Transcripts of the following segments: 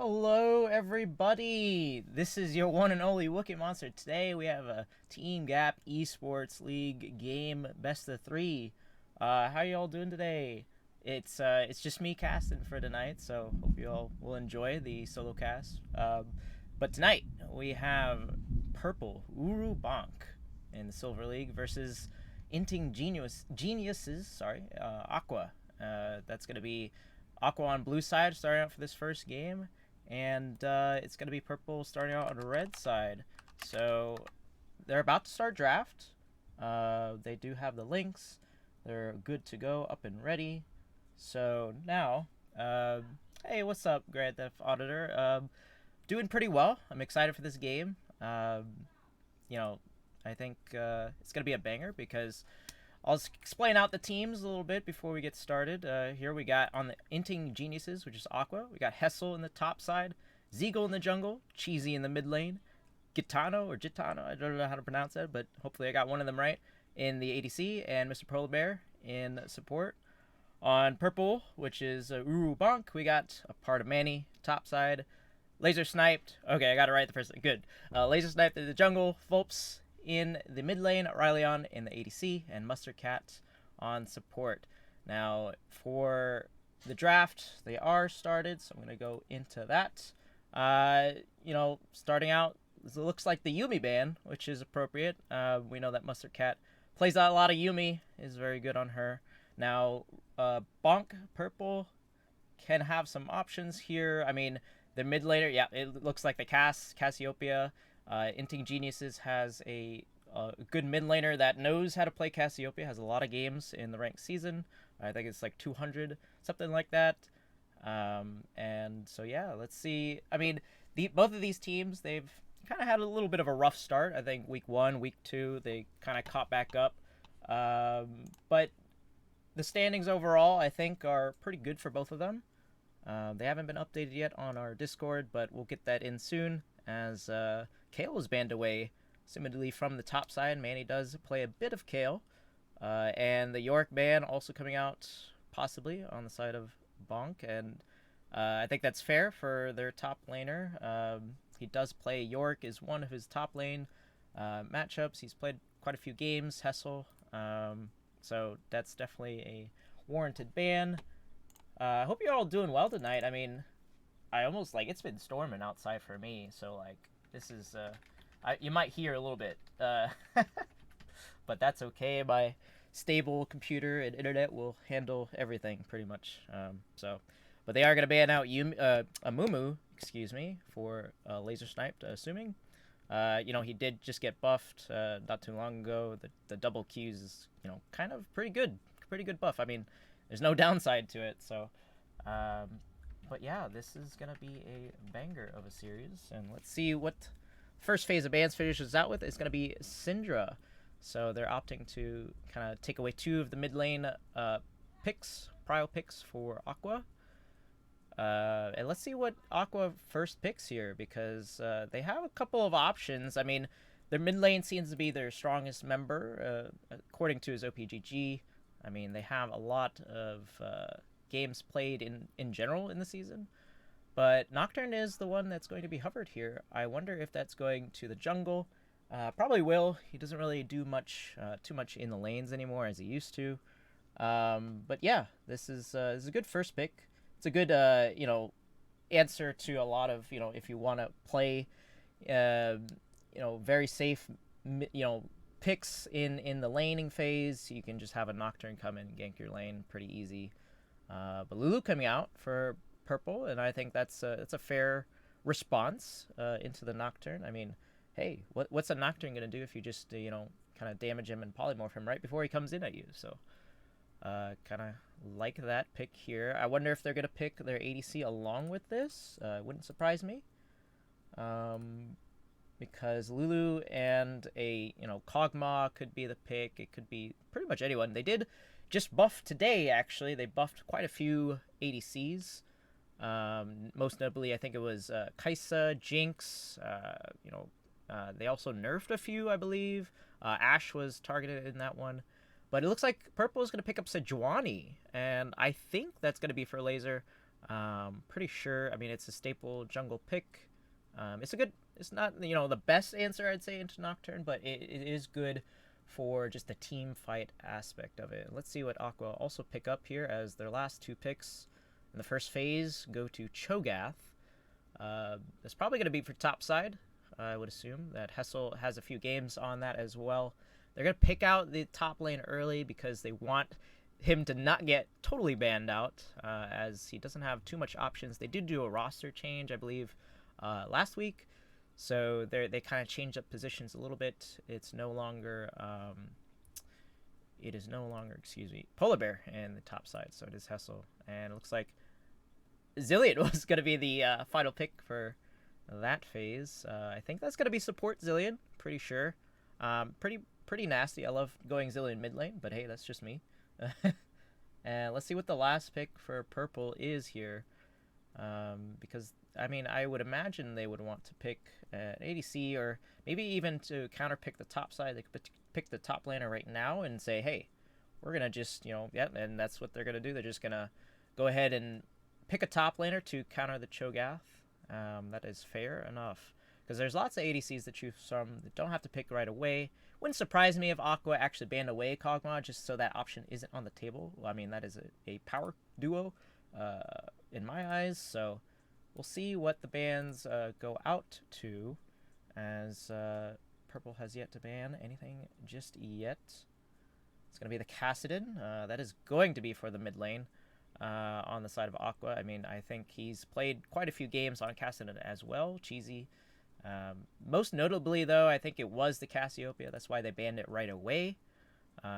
Hello, everybody. This is your one and only Wookie Monster. Today we have a Team Gap Esports League game best of three. How y'all doing today? It's just me casting for tonight, so hope you all will enjoy the solo cast. But tonight we have Purple Uru Bonk in the Silver League versus Inting Geniuses. Aqua. That's gonna be Aqua on blue side starting out for this first game, and it's going to be Purple starting out on the red side. So they're about to start draft. They do have the links. They're good to go, up and ready. So now, hey, what's up, Grand Theft Auditor? Doing pretty well. I'm excited for this game. I think it's going to be a banger because I'll just explain out the teams a little bit before we get started. Here we got on the Inting Geniuses, which is Aqua. We got Hessel in the top side, Zeagle in the jungle, Cheesy in the mid lane, Gitano, I don't know how to pronounce that, but hopefully I got one of them right, in the ADC, and Mr. Polar Bear in support. On Purple, which is Uru Bonk, we got a part of Manny, top side, Laser Sniped. Okay, I got it right the first time. Good. Laser Sniped in the jungle, Fulps in the mid lane, Ryleon in the ADC, and Mustard Cat on support. Now, for the draft, they are started, so I'm going to go into that. Starting out, it looks like the Yuumi ban, which is appropriate. We know that Mustard Cat plays a lot of Yuumi, is very good on her. Now, Bonk, Purple, can have some options here. I mean, the mid laner, yeah, it looks like the Cassiopeia. Inting Geniuses has a good mid laner that knows how to play Cassiopeia, has a lot of games in the ranked season. I think it's like 200, something like that. And so, yeah, let's see. I mean, both of these teams, they've kind of had a little bit of a rough start. I think week 1, week 2, they kind of caught back up. But the standings overall, I think, are pretty good for both of them. They haven't been updated yet on our Discord, but we'll get that in soon, as Kale is banned away, similarly from the top side. Manny does play a bit of Kale. And the York ban also coming out possibly on the side of Bonk. And I think that's fair for their top laner. He does play York as one of his top lane matchups. He's played quite a few games, Hessel. So that's definitely a warranted ban. I hope you're all doing well tonight. I mean, I almost, it's been storming outside for me, so, this is, you might hear a little bit, but that's okay. My stable computer and internet will handle everything, pretty much. But they are going to ban out Amumu, for Laser Sniped, assuming. He did just get buffed not too long ago. The double Qs is, kind of pretty good buff. I mean, there's no downside to it, so... But yeah, this is going to be a banger of a series. And let's see what first phase of bans finishes out with. It's going to be Syndra. So they're opting to kind of take away 2 of the mid lane prio picks for Aqua. And let's see what Aqua first picks here, because they have a couple of options. I mean, their mid lane seems to be their strongest member, according to his OPGG. I mean, they have a lot of... games played in general in the season, but Nocturne is the one that's going to be hovered here. I wonder if that's going to the jungle. Probably will. He doesn't really do too much in the lanes anymore as he used to. But yeah, this is a good first pick. It's a good answer to a lot of, if you want to play very safe picks in the laning phase, you can just have a Nocturne come in and gank your lane pretty easy. But Lulu coming out for Purple, and I think that's a fair response into the Nocturne. I mean, hey, what's a Nocturne going to do if you just, kind of damage him and polymorph him right before he comes in at you? So, kind of like that pick here. I wonder if they're going to pick their ADC along with this. It wouldn't surprise me. Because Lulu and a, Kog'Maw could be the pick. It could be pretty much anyone. They did... just buffed today, actually. They buffed quite a few ADCs. Most notably, I think it was Kai'Sa, Jinx. They also nerfed a few, I believe. Ashe was targeted in that one. But it looks like Purple is going to pick up Sejuani. And I think that's going to be for Laser. Pretty sure. I mean, it's a staple jungle pick. It's not the best answer I'd say into Nocturne, but it is good for just the team fight aspect of it. Let's see what Aqua also pick up here as their last 2 picks in the first phase go to Cho'Gath. It's probably going to be for top side. I would assume that Hessel has a few games on that as well. They're going to pick out the top lane early because they want him to not get totally banned out, as he doesn't have too much options. They did do a roster change, I believe, last week, so they kind of changed up positions a little bit. It's no longer Polar Bear in the top side, so it is Hessel, and it looks like Zilean was going to be the final pick for that phase. I think that's going to be support Zilean, pretty sure. Pretty nasty. I love going Zilean mid lane, but hey, that's just me. And let's see what the last pick for purple is here, because I mean, I would imagine they would want to pick an ADC, or maybe even to counter pick the top side. They could pick the top laner right now and say, hey, we're gonna just and that's what they're gonna do. They're just gonna go ahead and pick a top laner to counter the Cho'Gath. That is fair enough, because there's lots of ADCs to choose from that don't have to pick right away. Wouldn't surprise me if Aqua actually banned away Kog'Maw just so that option isn't on the table. Well, I mean, that is a power duo in my eyes, so we'll see what the bans go out to, as Purple has yet to ban anything just yet. It's going to be the Kassadin. That is going to be for the mid lane on the side of Aqua. I mean, I think he's played quite a few games on Kassadin as well. Cheesy. Most notably, though, I think it was the Cassiopeia. That's why they banned it right away.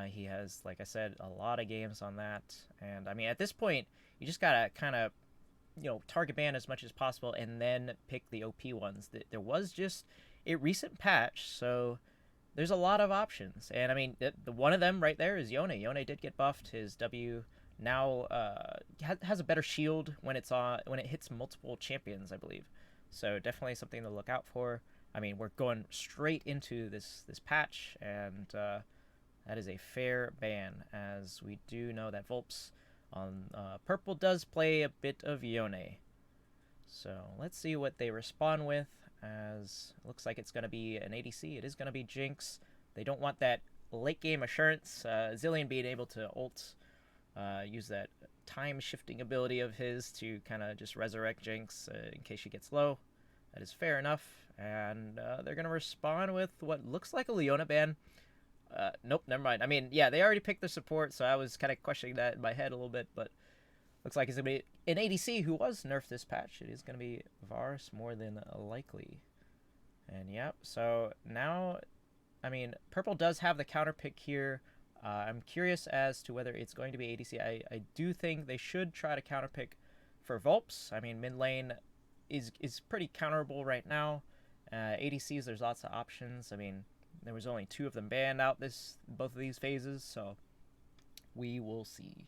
He has, like I said, a lot of games on that. And, I mean, at this point, you just got to kind of, target ban as much as possible and then pick the OP ones. There was just a recent patch, so there's a lot of options. And, I mean, the one of them right there is Yone. Yone did get buffed. His W now has a better shield when it hits multiple champions, I believe. So definitely something to look out for. I mean, we're going straight into this patch, and that is a fair ban, as we do know that Volps on purple does play a bit of Yone. So let's see what they respond with, as it looks like it's going to be an ADC. It is going to be Jinx. They don't want that late game assurance. Zilean being able to ult, use that time shifting ability of his to kind of just resurrect Jinx in case she gets low. That is fair enough, and they're gonna respond with what looks like a Leona ban. Nope, never mind. I mean, yeah, they already picked the support, so I was kind of questioning that in my head a little bit, but looks like it's gonna be an ADC who was nerfed this patch. It is gonna be Varus, more than likely. And yep, so now, I mean, purple does have the counter pick here. I'm curious as to whether it's going to be ADC. I do think they should try to counterpick for Volps. I mean, mid lane is pretty counterable right now. ADCs, there's lots of options. I mean, there was only 2 of them banned out both of these phases, so we will see.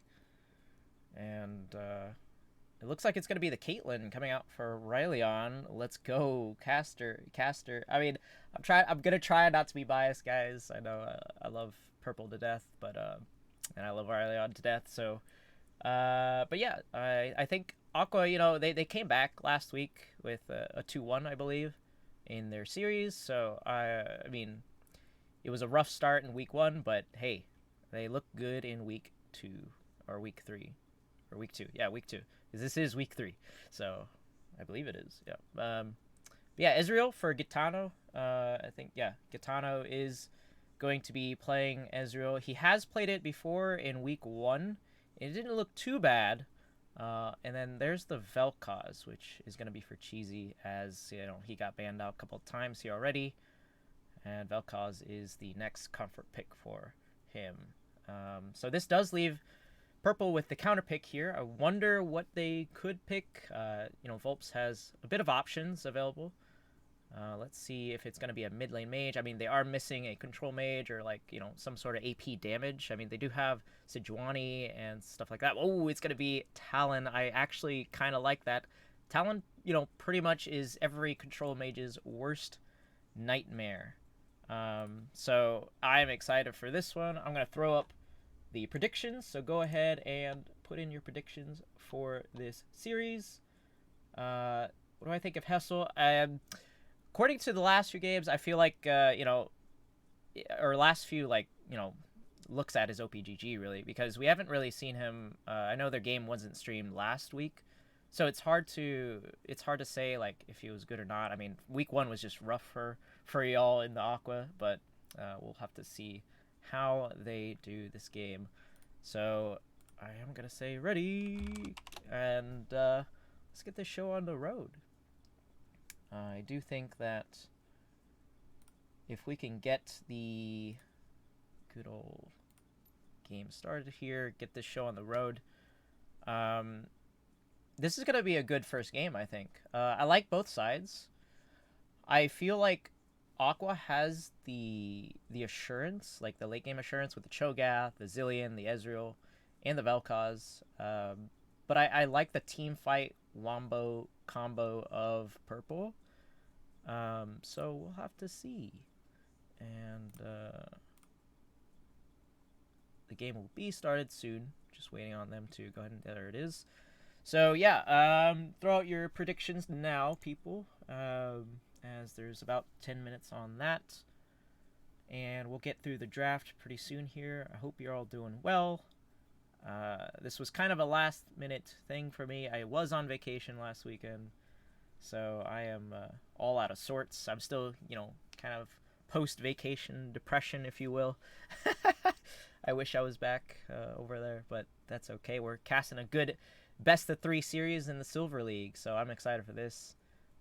And it looks like it's going to be the Caitlyn coming out for Rayleon. Let's go, Caster. I mean, I'm going to try not to be biased, guys. I know I love purple to death, but and I love Rayleon to death, so but yeah, I think Aqua, they came back last week with a 2-1, I believe, in their series. So I mean, it was a rough start in week 1, but hey, they look good in week 2 or week 3 or week 2. Yeah, week 2, because this is week 3, so I believe it is. Yeah. Yeah, Ezreal for Gitano. I think, yeah, Gitano is going to be playing Ezreal. He has played it before in week 1. It didn't look too bad. And then there's the Vel'Koz, which is going to be for Cheesy, as he got banned out a couple of times here already. And Vel'Koz is the next comfort pick for him. So this does leave purple with the counter pick here. I wonder what they could pick. Volps has a bit of options available. Let's see if it's going to be a mid lane mage. I mean, they are missing a control mage or some sort of AP damage. I mean, they do have Sejuani and stuff like that. Oh, it's going to be Talon. I actually kind of like that. Talon, pretty much is every control mage's worst nightmare. So I'm excited for this one. I'm going to throw up the predictions. So go ahead and put in your predictions for this series. What do I think of Hessel? According to the last few games, I feel like or last few looks at his OPGG really, because we haven't really seen him. I know their game wasn't streamed last week, so it's hard to say like if he was good or not. I mean, week 1 was just rough for y'all in the Aqua, but we'll have to see how they do this game. So I am gonna say ready, and let's get this show on the road. I do think that if we can get the good old game started here, get this show on the road, this is going to be a good first game, I think. I like both sides. I feel like Aqua has the assurance, like the late game assurance with the Cho'Gath, the Zillion, the Ezreal, and the Vel'Koz. But I like the team fight Wombo combo of purple. So we'll have to see. And the game will be started soon. Just waiting on them to go ahead and there it is. So yeah, throw out your predictions now, people, as there's about 10 minutes on that. And we'll get through the draft pretty soon here. I hope you're all doing well. This was kind of a last minute thing for me. I was on vacation last weekend, so I am all out of sorts. I'm still, kind of post-vacation depression, if you will. I wish I was back over there, but that's okay. We're casting a good best-of-3 series in the Silver League, so I'm excited for this.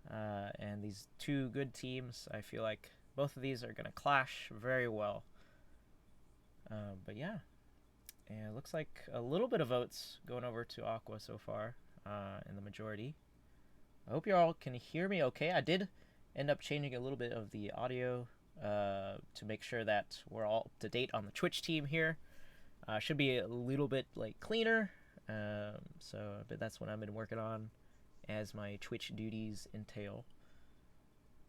And these two good teams, I feel like both of these are going to clash very well. But yeah, and it looks like a little bit of votes going over to Aqua so far in the majority. I hope you all can hear me okay. I did end up changing a little bit of the audio to make sure that we're all up to date on the Twitch team here. Should be a little bit cleaner. But that's what I've been working on as my Twitch duties entail.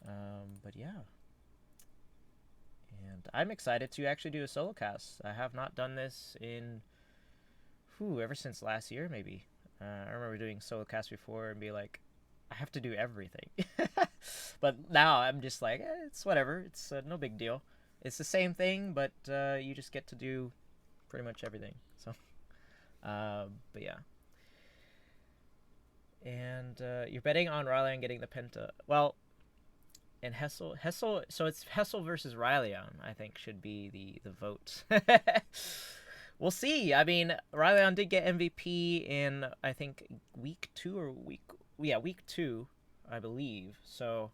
But yeah. And I'm excited to actually do a solo cast. I have not done this in ever since last year, maybe. I remember doing solo cast before and be like, I have to do everything. But now I'm just like, it's whatever. It's no big deal. It's the same thing, but you just get to do pretty much everything. So, but yeah. And you're betting on Riley on getting the Penta. Well, and Hessel, so it's Hessel versus Ryleon, I think, should be the vote. We'll see. I mean, Ryleon did get MVP in, I think, week 2, I believe. So,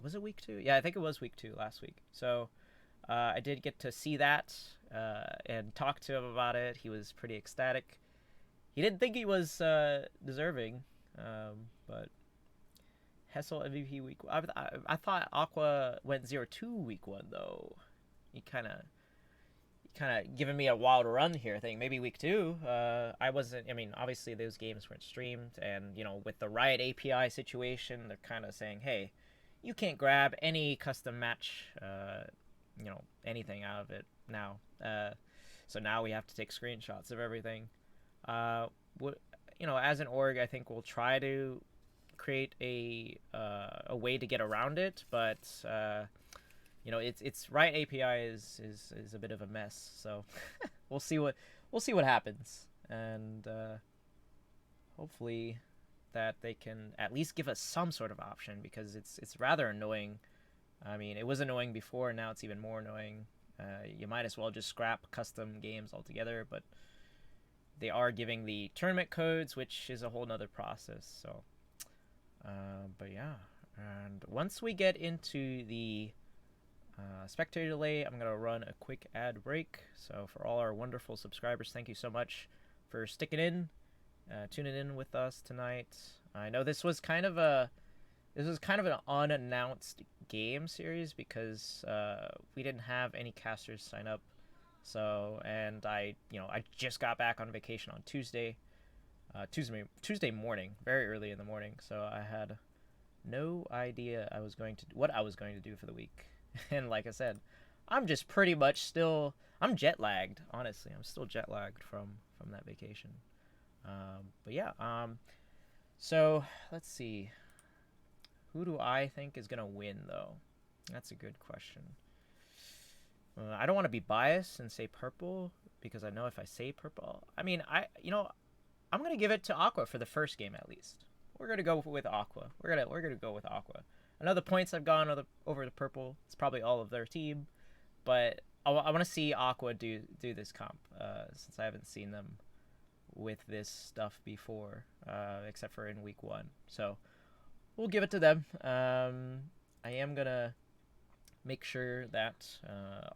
was it week 2? Yeah, I think it was week 2 last week. So, I did get to see that and talk to him about it. He was pretty ecstatic. He didn't think he was deserving, but Hessel MVP week. I thought Aqua went 0-2 week 1 though. He kind of giving me a wild run here thing. Maybe week 2. I wasn't. I mean, obviously those games weren't streamed, and with the Riot API situation, they're kind of saying, hey, you can't grab any custom match, anything out of it now. So now we have to take screenshots of everything. As an org, I think we'll try to create a way to get around it, but it's Riot API is a bit of a mess, so we'll see what happens, and hopefully that they can at least give us some sort of option, because it's rather annoying. I mean, it was annoying before, and now it's even more annoying. You might as well just scrap custom games altogether, but they are giving the tournament codes, which is a whole nother process. So, but yeah, and once we get into the spectator delay, I'm going to run a quick ad break. So for all our wonderful subscribers, thank you so much for sticking in, tuning in with us tonight. I know this was kind of an unannounced game series because we didn't have any casters sign up. So, and I just got back on vacation on Tuesday morning, very early in the morning. So I had no idea what I was going to do for the week. And like I said, I'm just pretty much still. I'm jet lagged. Honestly, I'm still jet lagged from that vacation. But yeah. So let's see. Who do I think is gonna win though? That's a good question. I don't want to be biased and say purple because I know if I say purple, I mean I'm gonna give it to Aqua for the first game at least. We're gonna go with Aqua. We're gonna go with Aqua. I know the points have gone over the purple. It's probably all of their team, but I want to see Aqua do this comp since I haven't seen them with this stuff before, except for in week 1. So we'll give it to them. I am gonna make sure that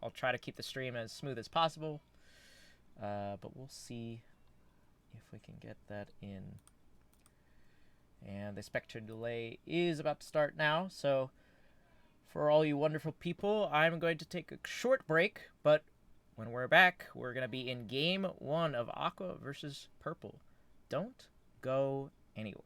I'll try to keep the stream as smooth as possible, but we'll see if we can get that in. And the spectre delay is about to start now, so for all you wonderful people, I'm going to take a short break, but when we're back, we're going to be in game 1 of Aqua versus Purple. Don't go anywhere.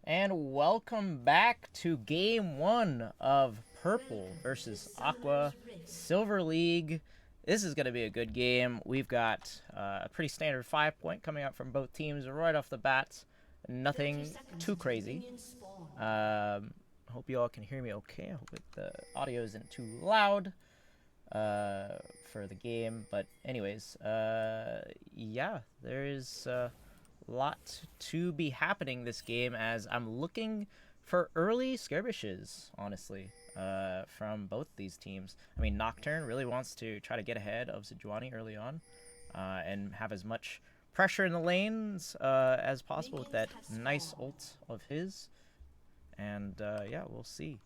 And welcome back to Game 1 of Purple versus Aqua Silver League. This is going to be a good game. We've got a pretty standard 5-point coming out from both teams right off the bat. Nothing too crazy. Hope you all can hear me okay. I hope the audio isn't too loud for the game. But anyways, yeah, there is lot to be happening this game as I'm looking for early skirmishes, honestly, from both these teams. I mean, Nocturne really wants to try to get ahead of Sejuani early on and have as much pressure in the lanes as possible with that nice ult of his. And yeah, we'll see.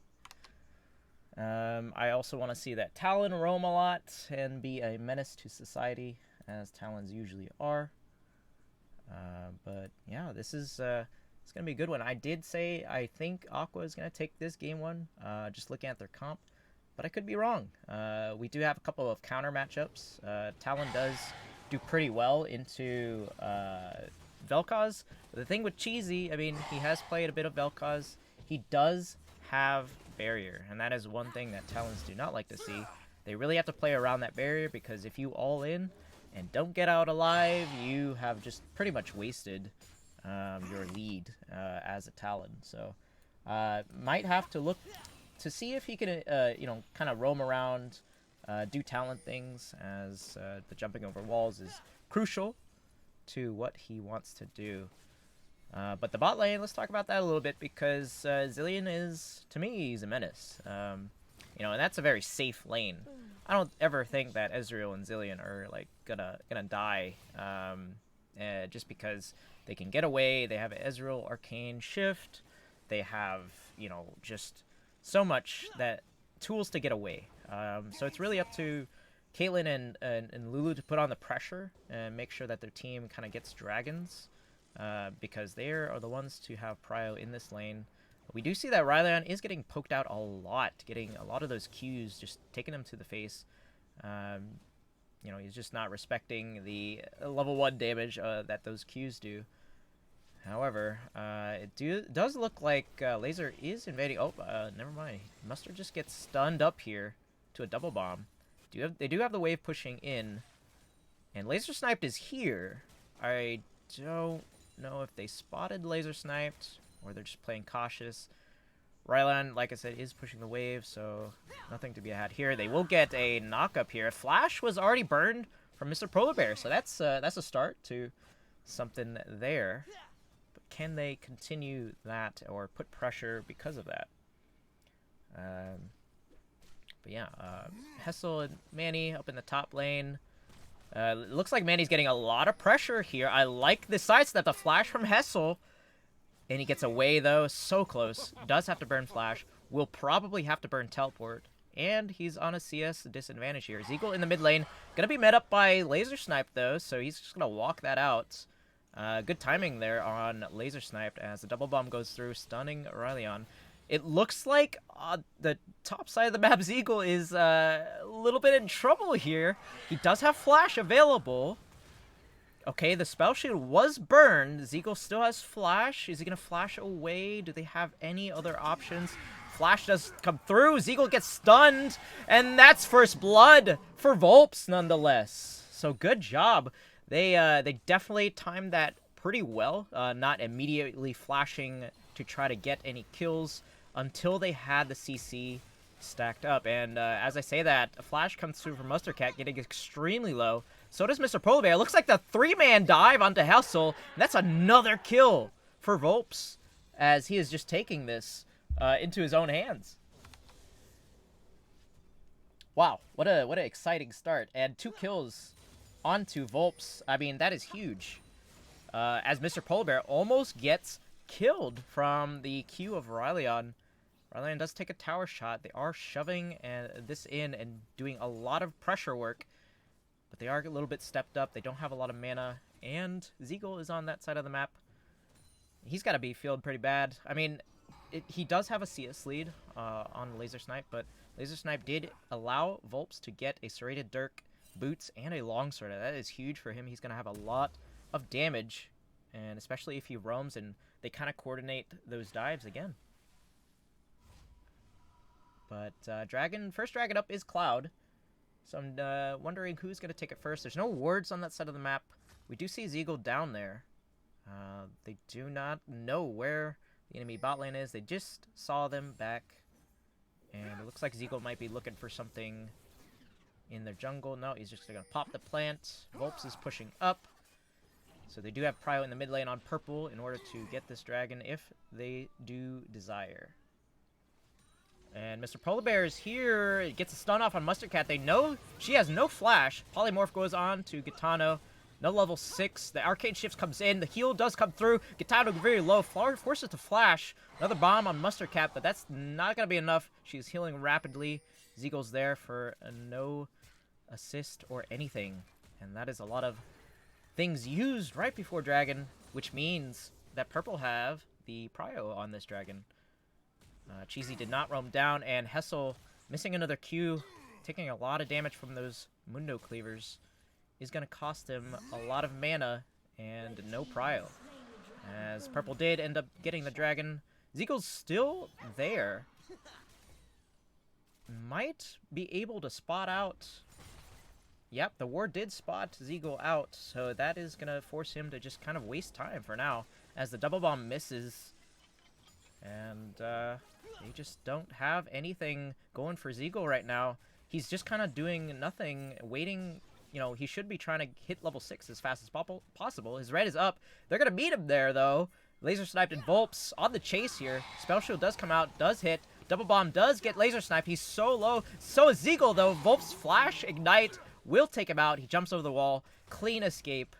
I also want to see that Talon roam a lot and be a menace to society, as Talons usually are. But yeah, this is it's gonna be a good one. I did say I think Aqua is gonna take this game 1, just looking at their comp, but I could be wrong. We do have a couple of counter matchups. Talon does do pretty well into Vel'Koz. The thing with Cheesy, I mean, he has played a bit of Vel'Koz. He does have barrier, and that is one thing that Talons do not like to see. They really have to play around that barrier, because if you all in and don't get out alive, you have just pretty much wasted your lead as a Talon. So might have to look to see if he can, you know, kind of roam around, do talent things, as the jumping over walls is crucial to what he wants to do. But the bot lane, let's talk about that a little bit, because Zilean is, to me, he's a menace. You know, and that's a very safe lane. I don't ever think that Ezreal and Zilean are like gonna die just because they can get away. They have Ezreal Arcane Shift. They have, you know, just so much that tools to get away. So it's really up to Caitlyn and Lulu to put on the pressure and make sure that their team kind of gets dragons, because they are the ones to have prio in this lane. We do see that Rylaion is getting poked out a lot, getting a lot of those Qs, just taking him to the face. You know, he's just not respecting the level 1 damage that those Qs do. However, it does look like Laser is invading. Oh, never mind. Mustard just gets stunned up here to a double bomb. They do have the wave pushing in, and Laser Sniped is here. I don't know if they spotted Laser Sniped or they're just playing cautious. Rylaion, like I said, is pushing the wave, so nothing to be had here. They will get a knock up here. Flash was already burned from Mr. Polar Bear, so that's a start to something there. But can they continue that or put pressure because of that? But yeah, Hessel and Manny up in the top lane. It looks like Manny's getting a lot of pressure here. I like the sidestep, the flash from Hessel. And he gets away, though. So close. Does have to burn Flash. Will probably have to burn Teleport. And he's on a CS disadvantage here. Zeagle in the mid lane. Gonna be met up by Laser Snipe, though. So he's just gonna walk that out. Good timing there on Laser Sniped as the double bomb goes through, stunning Rylaion. It looks like the top side of the map, Zeagle is a little bit in trouble here. He does have Flash available. Okay, the spell shield was burned. Zeagle still has Flash. Is he going to flash away? Do they have any other options? Flash does come through. Zeagle gets stunned. And that's first blood for Volps, nonetheless. So good job. They definitely timed that pretty well. Not immediately flashing to try to get any kills until they had the CC stacked up. And as I say that, a flash comes through from Mustard Cat, getting extremely low. So does Mr. Polar Bear. Looks like the 3-man dive onto Hessel. And that's another kill for Volps, as he is just taking this into his own hands. Wow, what an exciting start. And 2 kills onto Volps. I mean, that is huge. As Mr. Polar Bear almost gets killed from the Q of Rylaion. Rylaion does take a tower shot. They are shoving this in and doing a lot of pressure work. But they are a little bit stepped up. They don't have a lot of mana. And Zeagle is on that side of the map. He's got to be feeling pretty bad. I mean, he does have a CS lead on Laser Snipe, but Laser Snipe did allow Volps to get a Serrated Dirk, boots, and a longsword. That is huge for him. He's going to have a lot of damage, and especially if he roams and they kind of coordinate those dives again. But first dragon up is Cloud. So I'm wondering who's going to take it first. There's no wards on that side of the map. We do see Zeagle down there. They do not know where the enemy bot lane is. They just saw them back. And it looks like Zeagle might be looking for something in their jungle. No, he's just going to pop the plant. Volps is pushing up. So they do have prio in the mid lane on purple in order to get this dragon if they do desire. And Mr. Polar Bear is here. It gets a stun off on Mustard Cat. They know she has no flash. Polymorph goes on to Gitano. No level 6. The Arcane Shift comes in. The heal does come through. Gitano very low. Forces to flash. Another bomb on Mustard Cat, but that's not going to be enough. She's healing rapidly. Zeagle's there for no assist or anything. And that is a lot of things used right before Dragon, which means that Purple have the prio on this Dragon. Cheesy did not roam down, and Hessel missing another Q, taking a lot of damage from those Mundo Cleavers, is going to cost him a lot of mana and no prio. As Purple did end up getting the dragon, Zeagle's still there. Might be able to spot out. Yep, the ward did spot Zeagle out, so that is going to force him to just kind of waste time for now, as the double bomb misses. And they just don't have anything going for Zeagle right now. He's just kind of doing nothing, waiting. You know, he should be trying to hit level 6 as fast as possible. His red is up. They're going to meet him there, though. Laser sniped and Volps on the chase here. Spell shield does come out, does hit. Double bomb does get laser sniped. He's so low. So is Zeagle, though. Volps flash, ignite, will take him out. He jumps over the wall. Clean escape.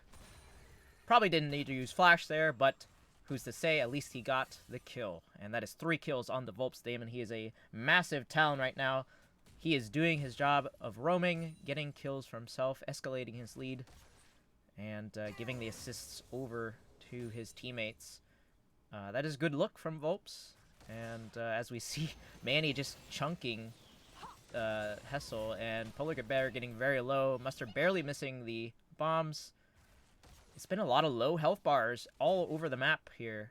Probably didn't need to use flash there, but who's to say? At least he got the kill. And that is 3 kills on the Volps Daemon. He is a massive talent right now. He is doing his job of roaming, getting kills for himself, escalating his lead, and giving the assists over to his teammates. That is good look from Volps. And as we see, Manny just chunking Hessel, and Polar Bear getting very low. Mustard barely missing the bombs. It's been a lot of low health bars all over the map here,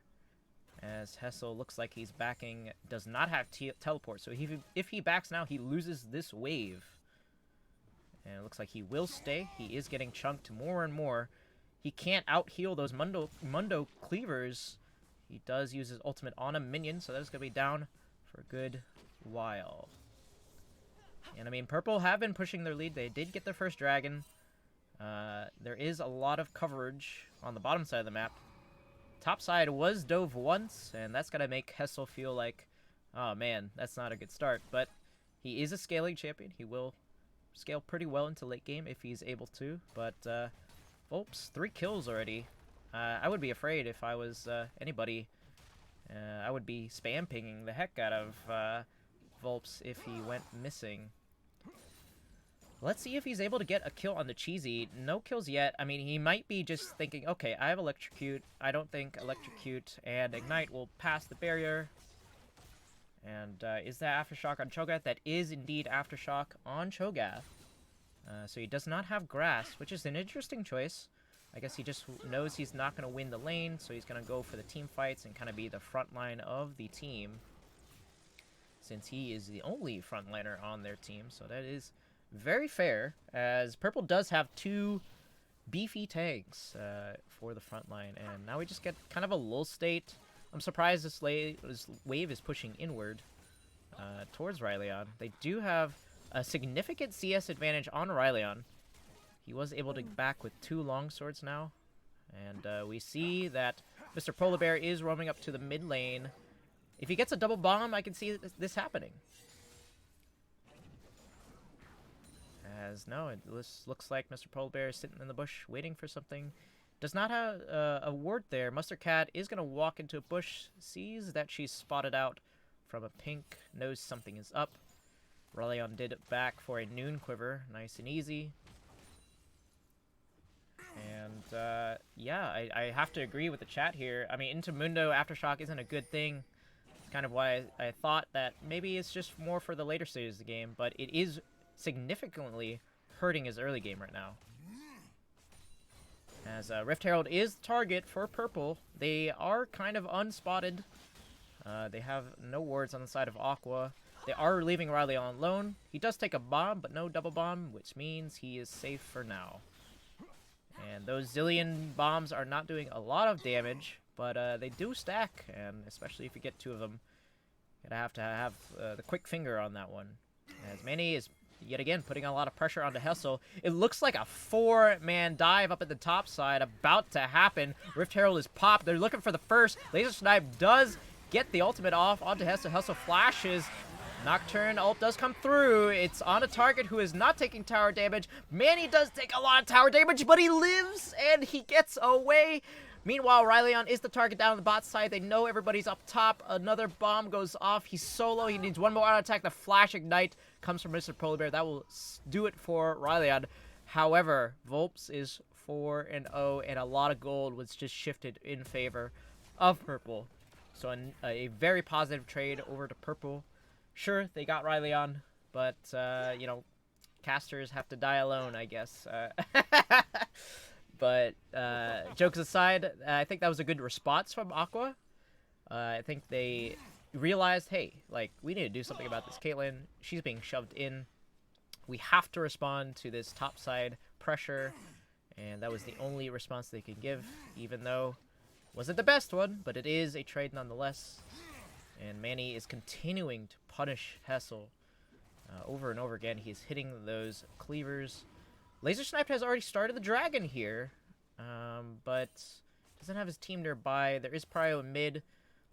as Hessel looks like he's backing, does not have teleport. So if he backs now, he loses this wave. And it looks like he will stay. He is getting chunked more and more. He can't out-heal those Mundo Cleavers. He does use his ultimate on a minion, so that's going to be down for a good while. And I mean, Purple have been pushing their lead. They did get their first dragon. There is a lot of coverage on the bottom side of the map. Top side was dove once, and that's going to make Hessel feel like, oh man, that's not a good start. But he is a scaling champion. He will scale pretty well into late game if he's able to. But, Volps, 3 kills already. I would be afraid if I was anybody. I would be spam pinging the heck out of Volps if he went missing. Let's see if he's able to get a kill on the Cheesy. No kills yet. I mean, he might be just thinking, okay, I have Electrocute. I don't think Electrocute and Ignite will pass the barrier. And is that Aftershock on Cho'Gath? That is indeed Aftershock on Cho'Gath. So he does not have Grass, which is an interesting choice. I guess he just knows he's not going to win the lane, so he's going to go for the team fights and kind of be the front line of the team, since he is the only frontliner on their team. So that is very fair, as Purple does have 2 beefy tanks for the front line. And now we just get kind of a lull state. I'm surprised this wave is pushing inward towards Rylaion. They do have a significant CS advantage on Rylaion. He was able to back with 2 longswords now. And we see that Mr. Polar Bear is roaming up to the mid lane. If he gets a double bomb, I can see this happening. As no, it looks like Mr. Polar Bear is sitting in the bush waiting for something. Does not have a ward there. Mustard Cat is going to walk into a bush, sees that she's spotted out from a pink, knows something is up. Rylaion did it back for a noon quiver, nice and easy. And yeah, I have to agree with the chat here. I mean, into Mundo Aftershock isn't a good thing. It's kind of why I thought that maybe it's just more for the later stages of the game, but it is significantly hurting his early game right now. as Rift Herald is the target for purple. They are kind of unspotted. They have no wards on the side of Aqua. They are leaving Riley on alone. He does take a bomb, but no double bomb, which means he is safe for now. And those zillion bombs are not doing a lot of damage, but they do stack, and especially if you get 2 of them, you're gonna have to have the quick finger on that one. As Manny is yet again putting a lot of pressure onto Hessel. It looks like a 4-man dive up at the top side about to happen. Rift Herald is popped. They're looking for the first. Laser Snipe does get the ultimate off onto Hessel. Hessel flashes. Nocturne ult does come through. It's on a target who is not taking tower damage. Manny does take a lot of tower damage, but he lives and he gets away. Meanwhile, Ryleon is the target down on the bot side. They know everybody's up top. Another bomb goes off. He's solo. He needs one more auto attack. The flash ignite comes from Mr. Polar Bear. That will do it for Ryleon. However, Volps is 4-0, and a lot of gold was just shifted in favor of purple. So a very positive trade over to purple. Sure, they got Ryleon, but, you know, casters have to die alone, I guess. But jokes aside, I think that was a good response from Aqua. I think they realized, hey, like, we need to do something about this Caitlyn. She's being shoved in. We have to respond to this topside pressure, and that was the only response they could give, even though it wasn't the best one, but it is a trade nonetheless. And Manny is continuing to punish Hessel over and over again. He's hitting those cleavers. Laser Snipe has already started the dragon here, but doesn't have his team nearby. There is Prio in mid.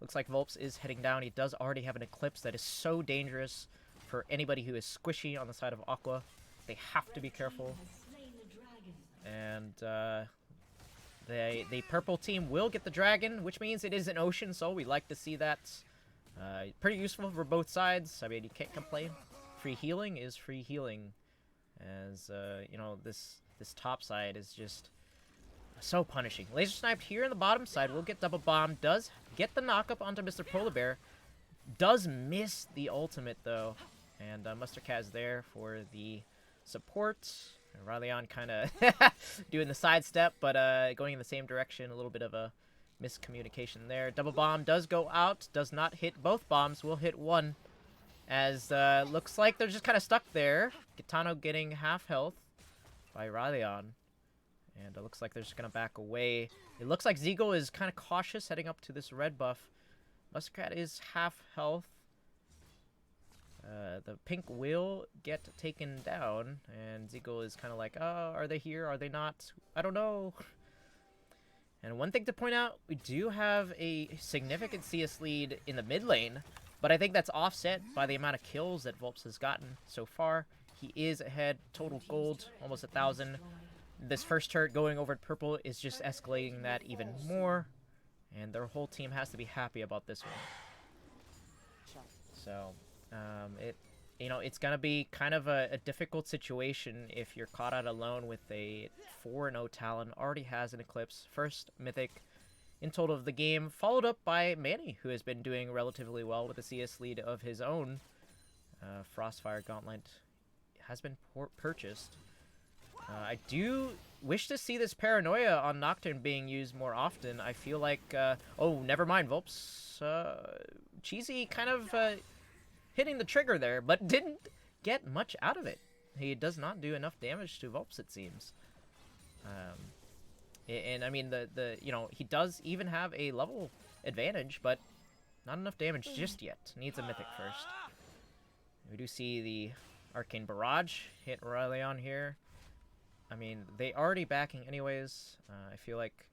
Looks like Volps is heading down. He does already have an Eclipse that is so dangerous for anybody who is squishy on the side of Aqua. They have to be careful. And the purple team will get the dragon, which means it is an Ocean Soul. We like to see that. Pretty useful for both sides. I mean, you can't complain. Free healing is free healing. As, you know, this top side is just so punishing. Laser Sniped here in the bottom side will get double bomb. Does get the knockup onto Mr. Polar Bear. Does miss the ultimate, though. And Mustard Cat is there for the support. Ryleon kind of doing the sidestep, but going in the same direction. A little bit of a miscommunication there. Double bomb does go out. Does not hit both bombs. Will hit one. As looks like they're just kind of stuck there. Gitano getting half health by Ryleon. And it looks like they're just going to back away. It looks like Zeagle is kind of cautious heading up to this red buff. Muskrat is half health. The pink will get taken down. And Zeagle is kind of like, oh, are they here? Are they not? I don't know. And one thing to point out, we do have a significant CS lead in the mid lane. But I think that's offset by the amount of kills that Volps has gotten so far. He is ahead, total gold, almost 1,000. This first turret going over to purple is just escalating that even more. And their whole team has to be happy about this one. So, it's going to be kind of a difficult situation if you're caught out alone with a 4-0 Talon. Already has an Eclipse, first Mythic in total of the game, followed up by Manny, who has been doing relatively well with a CS lead of his own. Frostfire Gauntlet has been purchased. I do wish to see this Paranoia on Nocturne being used more often. I feel like, oh, never mind, Volps. Cheesy kind of hitting the trigger there, but didn't get much out of it. He does not do enough damage to Volps, it seems. And I mean, he does even have a level advantage, but not enough damage just yet. Needs a Mythic first. We do see the Arcane Barrage hit Ryleon here. I mean, they already backing anyways. I feel like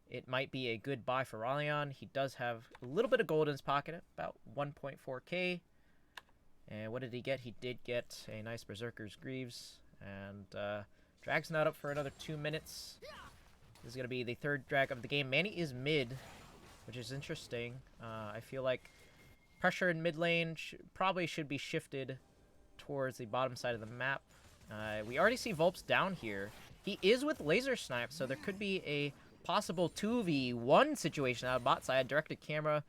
it might be a good buy for Ryleon. He does have a little bit of gold in his pocket, about 1.4k. And what did he get? He did get a nice Berserker's Greaves. And Drag's not up for another 2 minutes. This is going to be the third drag of the game. Manny is mid, which is interesting. I feel like pressure in mid lane probably should be shifted towards the bottom side of the map. We already see Volps down here. He is with Laser Snipe, so there could be a possible 2v1 situation out of bot side. Directed camera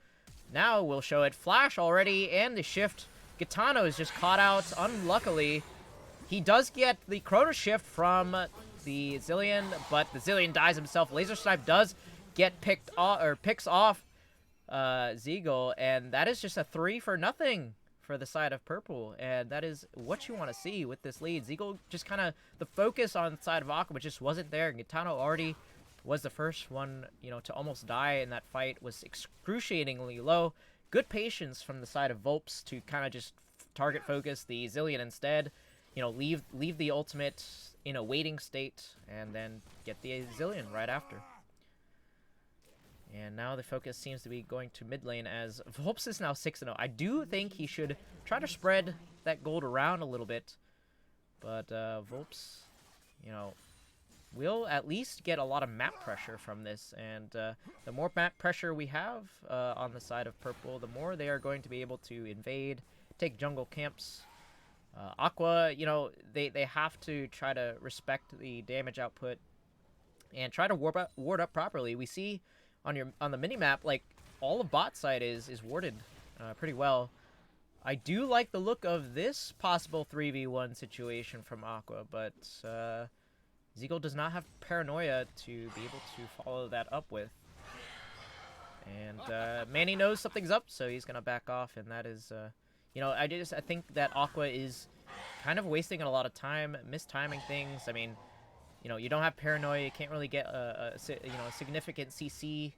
now will show it. Flash already, and the shift. Gitano is just caught out, unluckily. He does get the Chrono Shift from the Zillion, but the Zillion dies himself. Laser Snipe does get picked off, or picks off Zeagle, and that is just a 3 for nothing for the side of purple, and that is what you want to see with this lead. Zeagle just kind of, the focus on the side of Aqua just wasn't there. Gitano already was the first one, you know, to almost die in that fight, was excruciatingly low. Good patience from the side of Volps to kind of just target focus the Zillion instead, you know, leave the ultimate in a waiting state, and then get the Zillion right after. And now the focus seems to be going to mid lane, as Volps is now 6-0. I do think he should try to spread that gold around a little bit, but Volps, you know, will at least get a lot of map pressure from this, and the more map pressure we have on the side of purple, the more they are going to be able to invade, take jungle camps. Aqua, you know, they have to try to respect the damage output and try to ward up properly. We see on the minimap, like, all of bot side is warded pretty well. I do like the look of this possible 3v1 situation from Aqua, but Zeagle does not have paranoia to be able to follow that up with. And Manny knows something's up, so he's gonna back off, and that is, you know, I think that Aqua is kind of wasting a lot of time, mistiming things. I mean, you know, you don't have paranoia, you can't really get a significant CC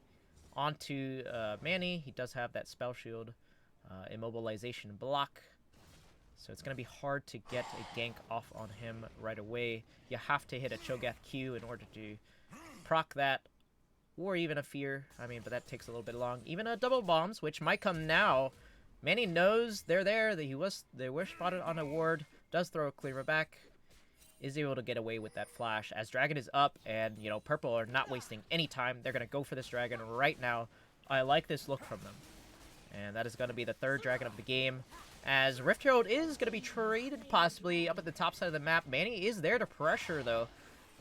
onto Manny. He does have that spell shield, immobilization block, so it's gonna be hard to get a gank off on him right away. You have to hit a Cho'Gath Q in order to proc that, or even a fear. I mean, but that takes a little bit long. Even a double bombs, which might come now. Manny knows they're there, that they were spotted on a ward, does throw a cleaver back, is able to get away with that flash, as Dragon is up, and, you know, purple are not wasting any time. They're going to go for this Dragon right now. I like this look from them. And that is going to be the 3rd Dragon of the game, as Rift Herald is going to be traded possibly up at the top side of the map. Manny is there to pressure, though.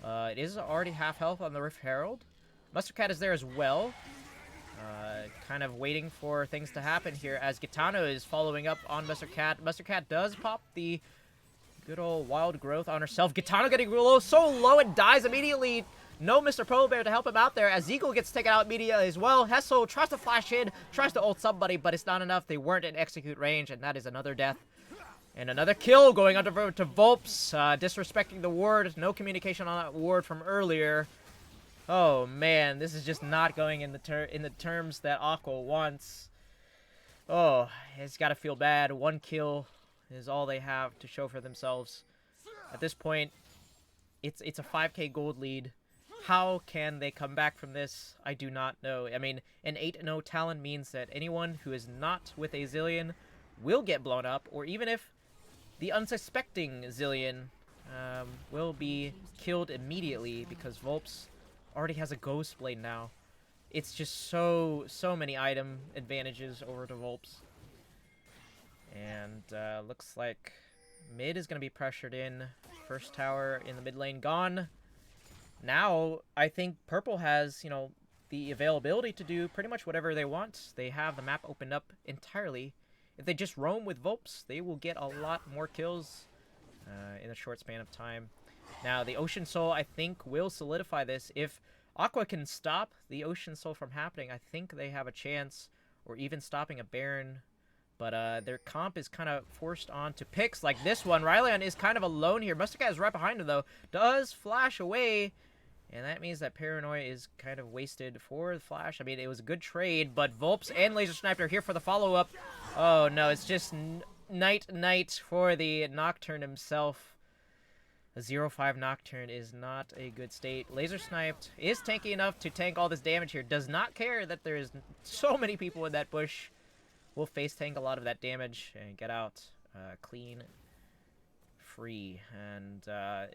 It is already half health on the Rift Herald. Mustard Cat is there as well. Kind of waiting for things to happen here, as Gitano is following up on Mustard Cat. Mustard Cat does pop the good old wild growth on herself. Gitano getting low, so low, and dies immediately. No Mr. Polar Bear to help him out there, as Zeagle gets taken out immediately as well. Hessel tries to flash in, tries to ult somebody, but it's not enough. They weren't in execute range, and that is another death. And another kill going under to Volps, disrespecting the ward. No communication on that ward from earlier. Oh man, this is just not going in the terms that Aqua wants. Oh, it's got to feel bad. 1 kill is all they have to show for themselves. At this point, it's a 5k gold lead. How can they come back from this? I do not know. I mean, an 8-0 Talon means that anyone who is not with a Zillion will get blown up, or even if the unsuspecting Zillion will be killed immediately, because Volps already has a Ghost Blade now. It's just so many item advantages over to Volps. And looks like mid is going to be pressured in. First tower in the mid lane gone. Now, I think purple has, you know, the availability to do pretty much whatever they want. They have the map opened up entirely. If they just roam with Volps, they will get a lot more kills in a short span of time. Now, the Ocean Soul, I think, will solidify this. If Aqua can stop the Ocean Soul from happening, I think they have a chance, or even stopping a Baron. But their comp is kind of forced onto picks like this one. Rylian is kind of alone here. Mustard Cat is right behind him, though. Does flash away, and that means that Paranoia is kind of wasted for the flash. I mean, it was a good trade, but Volps and Laser Sniper are here for the follow-up. Oh, no, it's just night for the Nocturne himself. A 0-5 Nocturne is not a good state. Laser Sniped is tanky enough to tank all this damage here. Does not care that there's so many people in that bush. Will face tank a lot of that damage and get out clean, free. And,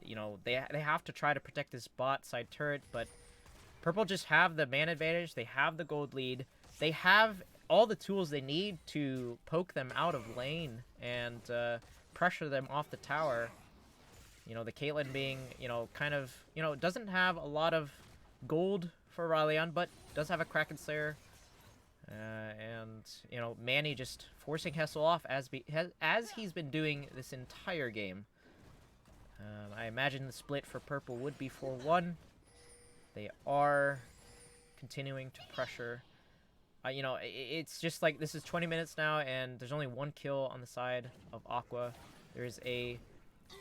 you know, they have to try to protect this bot side turret, but purple just have the man advantage. They have the gold lead. They have all the tools they need to poke them out of lane and pressure them off the tower. You know, the Caitlyn being, you know, kind of, you know, doesn't have a lot of gold for Rylian, but does have a Kraken Slayer. And, you know, Manny just forcing Hessel off as he's been doing this entire game. I imagine the split for purple would be 4-1. They are continuing to pressure. You know, it's just like this is 20 minutes now, and there's only one kill on the side of Aqua. There's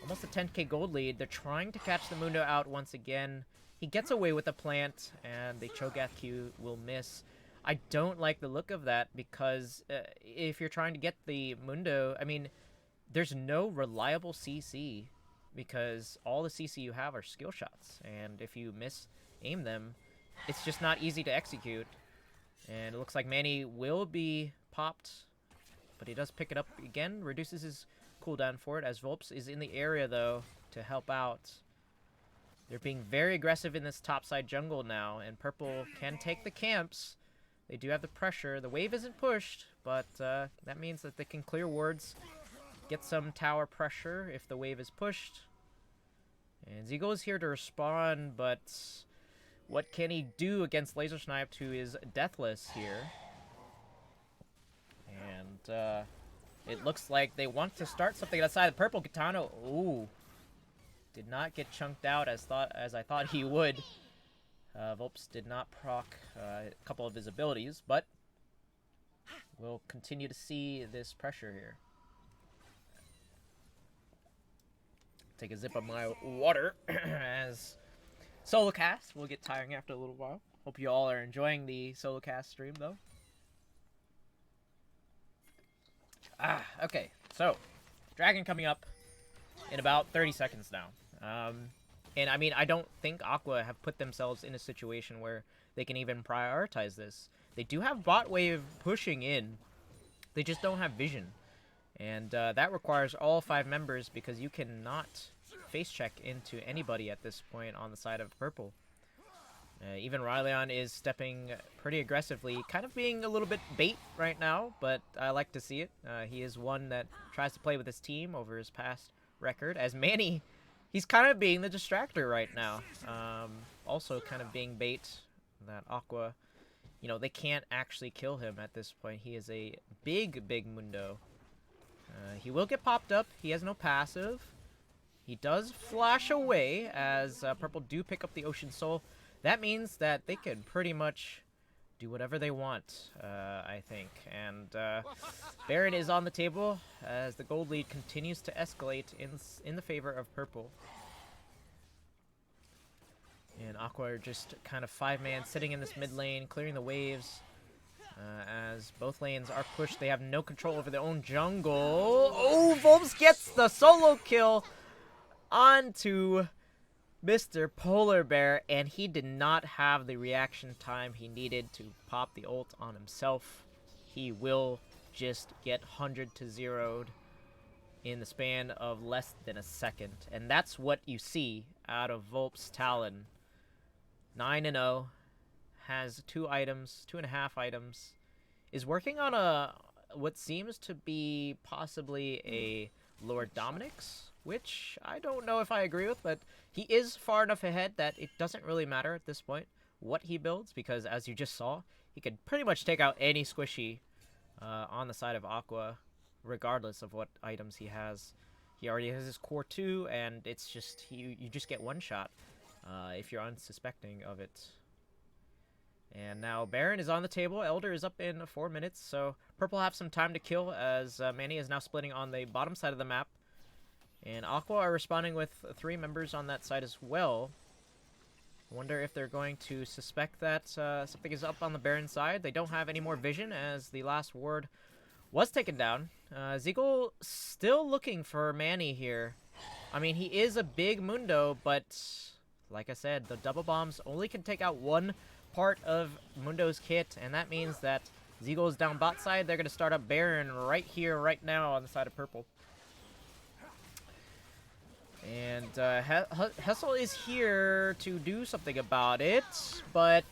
almost a 10k gold lead. They're trying to catch the Mundo out once again. He gets away with a plant, and the Cho'Gath Q will miss. I don't like the look of that because if you're trying to get the Mundo, I mean, there's no reliable CC because all the CC you have are skill shots, and if you aim them, it's just not easy to execute. And it looks like Manny will be popped, but he does pick it up again, reduces his cooldown for it, as Volps is in the area, though, to help out. They're being very aggressive in this topside jungle now, and purple can take the camps. They do have the pressure. The wave isn't pushed, but that means that they can clear wards, get some tower pressure if the wave is pushed. And Zeagle is here to respond, but what can he do against Laser Sniped, who is deathless here? And it looks like they want to start something outside. The purple Katana, ooh, did not get chunked out as I thought he would. Volps did not proc a couple of his abilities, but we'll continue to see this pressure here. Take a sip of my water as solo cast will get tiring after a little while. Hope you all are enjoying the solo cast stream, though. Okay, so Dragon coming up in about 30 seconds now. And I mean, I don't think Aqua have put themselves in a situation where they can even prioritize this. They do have bot wave pushing in. They just don't have vision. And that requires all 5 members because you cannot face check into anybody at this point on the side of purple. Even Ryleon is stepping pretty aggressively, kind of being a little bit bait right now, but I like to see it. He is one that tries to play with his team over his past record. As Manny, he's kind of being the distractor right now. Also kind of being bait. That Aqua, you know, they can't actually kill him at this point. He is a big Mundo. He will get popped up. He has no passive. He does flash away as purple do pick up the Ocean Soul. That means that they can pretty much do whatever they want, I think. And Baron is on the table as the gold lead continues to escalate in the favor of purple. And Aqua are just kind of 5-man sitting in this mid lane, clearing the waves. As both lanes are pushed, they have no control over their own jungle. Oh, Volps gets the solo kill onto Mr. Polar Bear, and he did not have the reaction time he needed to pop the ult on himself. He will just get 100 to 0'd in the span of less than a second. And that's what you see out of Volps Talon. 9-0. Has 2 items, 2.5 items, is working on what seems to be possibly a Lord Dominic's, which I don't know if I agree with, but he is far enough ahead that it doesn't really matter at this point what he builds, because as you just saw, he could pretty much take out any squishy on the side of Aqua, regardless of what items he has. He already has his core 2, and it's just, you just get one shot if you're unsuspecting of it. And now Baron is on the table. Elder is up in 4 minutes, so purple have some time to kill as Manny is now splitting on the bottom side of the map. And Aqua are responding with 3 members on that side as well. I wonder if they're going to suspect that something is up on the Baron side. They don't have any more vision as the last ward was taken down. Zeagle still looking for Manny here. I mean, he is a big Mundo, but like I said, the double bombs only can take out one part of Mundo's kit, and that means that Zeagle is down bot side. They're going to start up Baron right here, right now on the side of purple. And Hessel is here to do something about it, but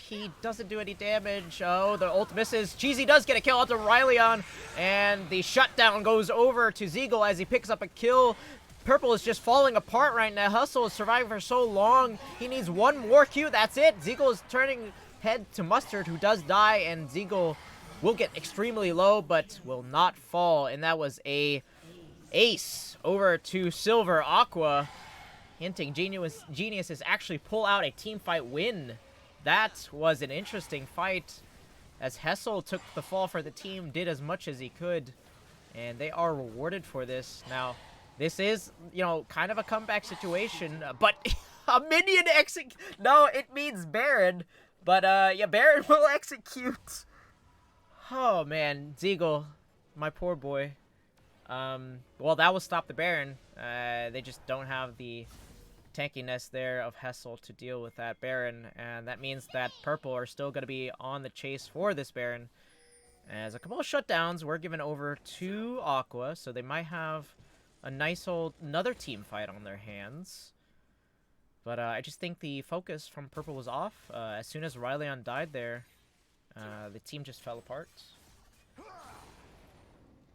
he doesn't do any damage. Oh, the ult misses. Cheesy does get a kill onto Ryleon, and the shutdown goes over to Zeagle as he picks up a kill. Purple is just falling apart right now. Hustle is surviving for so long. He needs one more Q. That's it. Zeagle is turning head to Mustard, who does die, and Zeagle will get extremely low, but will not fall. And that was a Ace over to Silver. Aqua hinting geniuses actually pull out a team fight win. That was an interesting fight, as Hessel took the fall for the team, did as much as he could, and they are rewarded for this. Now, this is, you know, kind of a comeback situation, but a minion no, it means Baron, but yeah, Baron will execute. Oh man, Zeagle, my poor boy. Well, that will stop the Baron. They just don't have the tankiness there of Hessel to deal with that Baron, and that means that Purple are still going to be on the chase for this Baron. As a couple of shutdowns were given over to Aqua, so they might have a nice another team fight on their hands. But I just think the focus from Purple was off. As soon as Ryleon died there, the team just fell apart.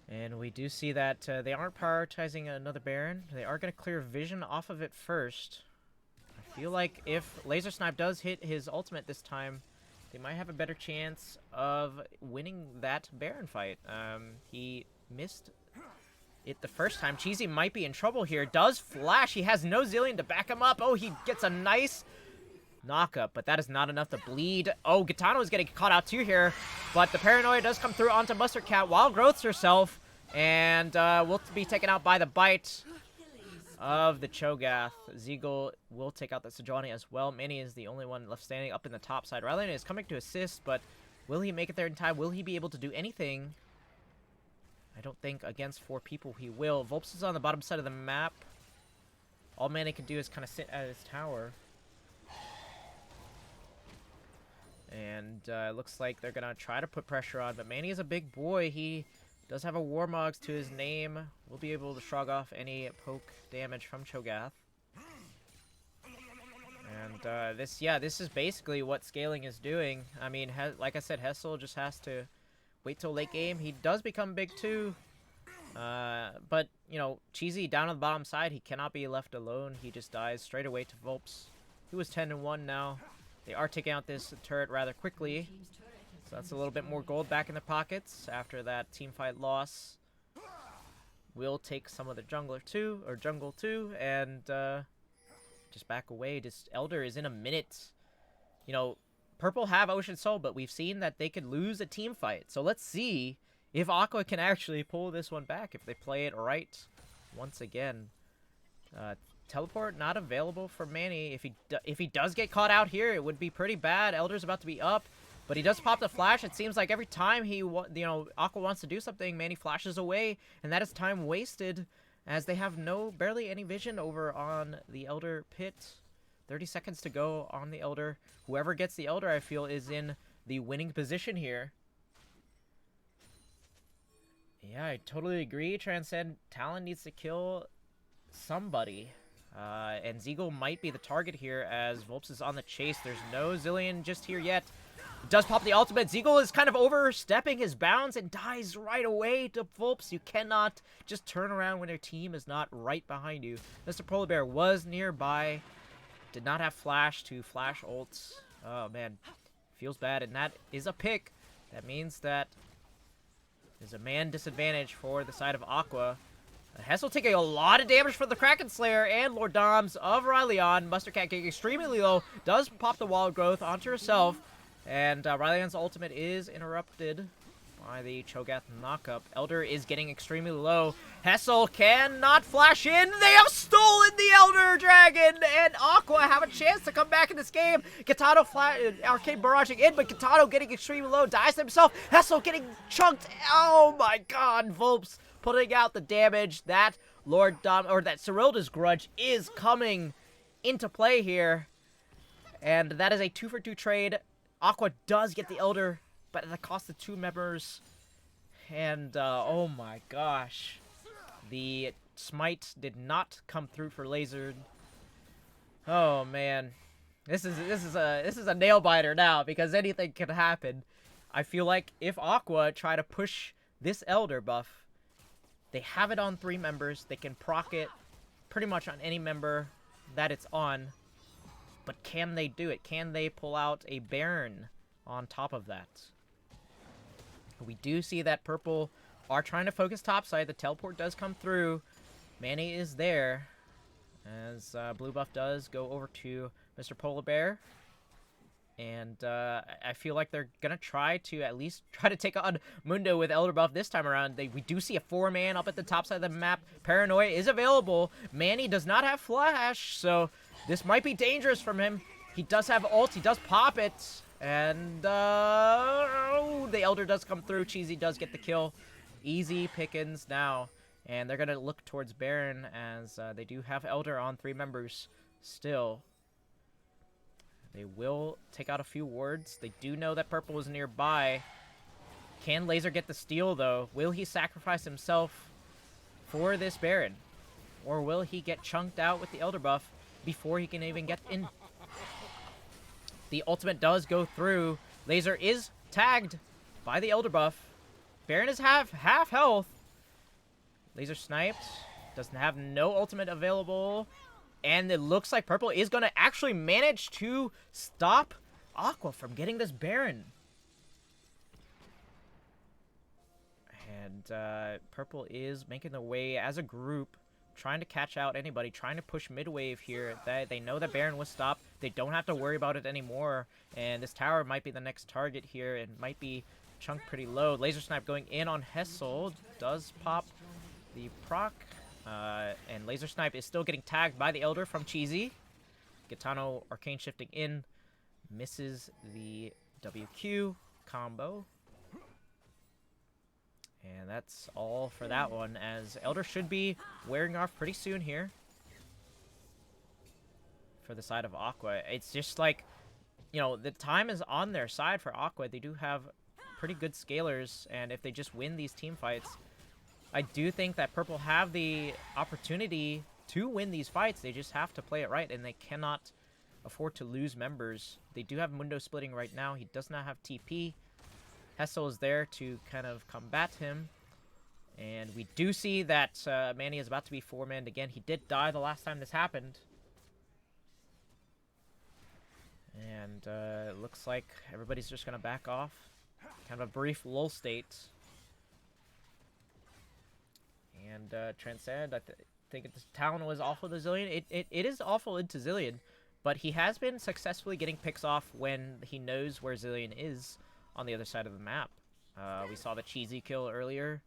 And we do see that they aren't prioritizing another Baron. They are going to clear Vision off of it first. I feel like if Laser Snipe does hit his ultimate this time, they might have a better chance of winning that Baron fight. He missed it the first time. Cheesy might be in trouble here. Does flash. He has no Zillion to back him up. Oh, he gets a nice knockup, but that is not enough to bleed. Oh, Gitano is getting caught out too here, but the Paranoia does come through onto Mustard Cat. Wild Growths herself, and will be taken out by the bite of the Cho'Gath. Zeagle will take out the Sejuani as well. Manny is the only one left standing up in the top side. Rylan is coming to assist, but will he make it there in time? Will he be able to do anything? I don't think against 4 people he will. Volps is on the bottom side of the map. All Manny can do is kind of sit at his tower. And it looks like they're going to try to put pressure on, but Manny is a big boy. He does have a Warmogs to his name. Will be able to shrug off any poke damage from Cho'Gath. And this is basically what scaling is doing. I mean, like I said, Hessel just has to wait till late game. He does become big too. But, you know, Cheesy down on the bottom side, he cannot be left alone. He just dies straight away to Volps, who is 10-1 now. They are taking out this turret rather quickly, so that's a little bit more gold back in their pockets after that teamfight loss. We'll take some of the jungle too, and just back away. Just Elder is in a minute. You know, Purple have Ocean Soul, but we've seen that they could lose a team fight. So let's see if Aqua can actually pull this one back, if they play it right once again. Teleport not available for Manny. If he does get caught out here, it would be pretty bad. Elder's about to be up, but he does pop the flash. It seems like every time Aqua wants to do something, Manny flashes away, and that is time wasted, as they have barely any vision over on the Elder pit. 30 seconds to go on the Elder. Whoever gets the Elder, I feel, is in the winning position here. Yeah, I totally agree. Transcend Talon needs to kill somebody. And Zeagle might be the target here, as Volps is on the chase. There's no Zillion just here yet. Does pop the ultimate. Zeagle is kind of overstepping his bounds and dies right away to Volps. You cannot just turn around when your team is not right behind you. Mr. Polar Bear was nearby. Did not have flash to flash ults. Oh, man. Feels bad, and that is a pick. That means that there's a man disadvantage for the side of Aqua. Hessel taking a lot of damage from the Kraken Slayer and Lord Doms of Ryleon. Mustard Cat getting extremely low. Does pop the Wild Growth onto herself. And Ryleon's ultimate is interrupted by the Cho'Gath knockup. Elder is getting extremely low. Hessel cannot flash in. They have stolen the Elder Dragon. And Aqua have a chance to come back in this game. Gitano arcade barraging in, but Gitano getting extremely low. Dies himself. Hessel getting chunked. Oh my god. Volps putting out the damage. That that Cyrilda's grudge is coming into play here. And that is a 2-for-2 trade. Aqua does get the Elder, but at the cost of 2 members. And, oh my gosh. The smite did not come through for Laser. Oh man. This is a nail biter now, because anything can happen. I feel like if Aqua try to push this Elder buff, they have it on 3 members. They can proc it pretty much on any member that it's on. But can they do it? Can they pull out a Baron on top of that? We do see that Purple are trying to focus topside. The teleport does come through. Manny is there. As blue buff does go over to Mr. Polar Bear. And I feel like they're going to try to at least try to take on Mundo with Elder Buff this time around. We do see a 4-man up at the top side of the map. Paranoia is available. Manny does not have Flash, so this might be dangerous from him. He does have ult. He does pop it. And the Elder does come through. Cheesy does get the kill. Easy pickings now. And they're going to look towards Baron as they do have Elder on 3 members still. They will take out a few wards. They do know that purple is nearby. Can Laser get the steal, though? Will he sacrifice himself for this Baron? Or will he get chunked out with the Elder buff before he can even get in? The ultimate does go through. Laser is tagged by the Elder buff. Baron is half health. Laser sniped. Doesn't have no ultimate available. And it looks like purple is going to actually manage to stop Aqua from getting this Baron. And purple is making their way as a group, trying to catch out anybody, trying to push mid wave here. They know that Baron was stopped. They don't have to worry about it anymore. And this tower might be the next target here. It might be chunked pretty low. Laser snipe going in on Hessel. Does pop the proc. And Laser Snipe is still getting tagged by the Elder from Cheesy. Gitano Arcane shifting in. Misses the WQ combo. And that's all for that one, as Elder should be wearing off pretty soon here. For the side of Aqua. It's just like, you know, the time is on their side for Aqua. They do have pretty good scalers, and if they just win these team fights, I do think that purple have the opportunity to win these fights. They just have to play it right, and they cannot afford to lose members. They do have Mundo splitting right now. He does not have TP. Hessel is there to kind of combat him. And we do see that Manny is about to be 4-manned again. He did die the last time this happened. And it looks like everybody's just going to back off. Kind of a brief lull state. And Transcend, I think this town was awful to Zillion. It is awful into Zillion, but he has been successfully getting picks off when he knows where Zillion is on the other side of the map. We saw the Cheesy kill earlier,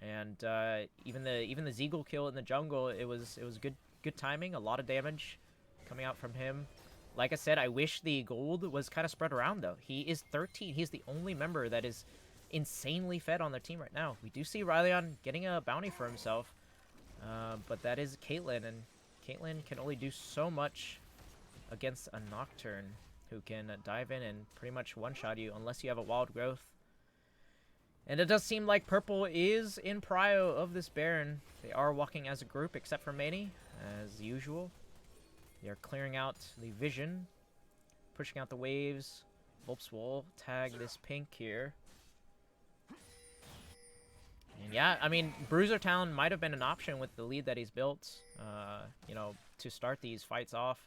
and even the Zeagle kill in the jungle. It was good timing, a lot of damage coming out from him. Like I said, I wish the gold was kind of spread around though. He is 13. He's the only member that is insanely fed on their team right now. We do see Ryleon getting a bounty for himself, but that is Caitlyn, and Caitlyn can only do so much against a Nocturne who can dive in and pretty much one-shot you unless you have a Wild Growth. And it does seem like purple is in prio of this Baron. They are walking as a group except for Manny, as usual. They are clearing out the vision, pushing out the waves. Volps will tag this pink here. And yeah, I mean, Bruiser Town might have been an option with the lead that he's built, you know, to start these fights off.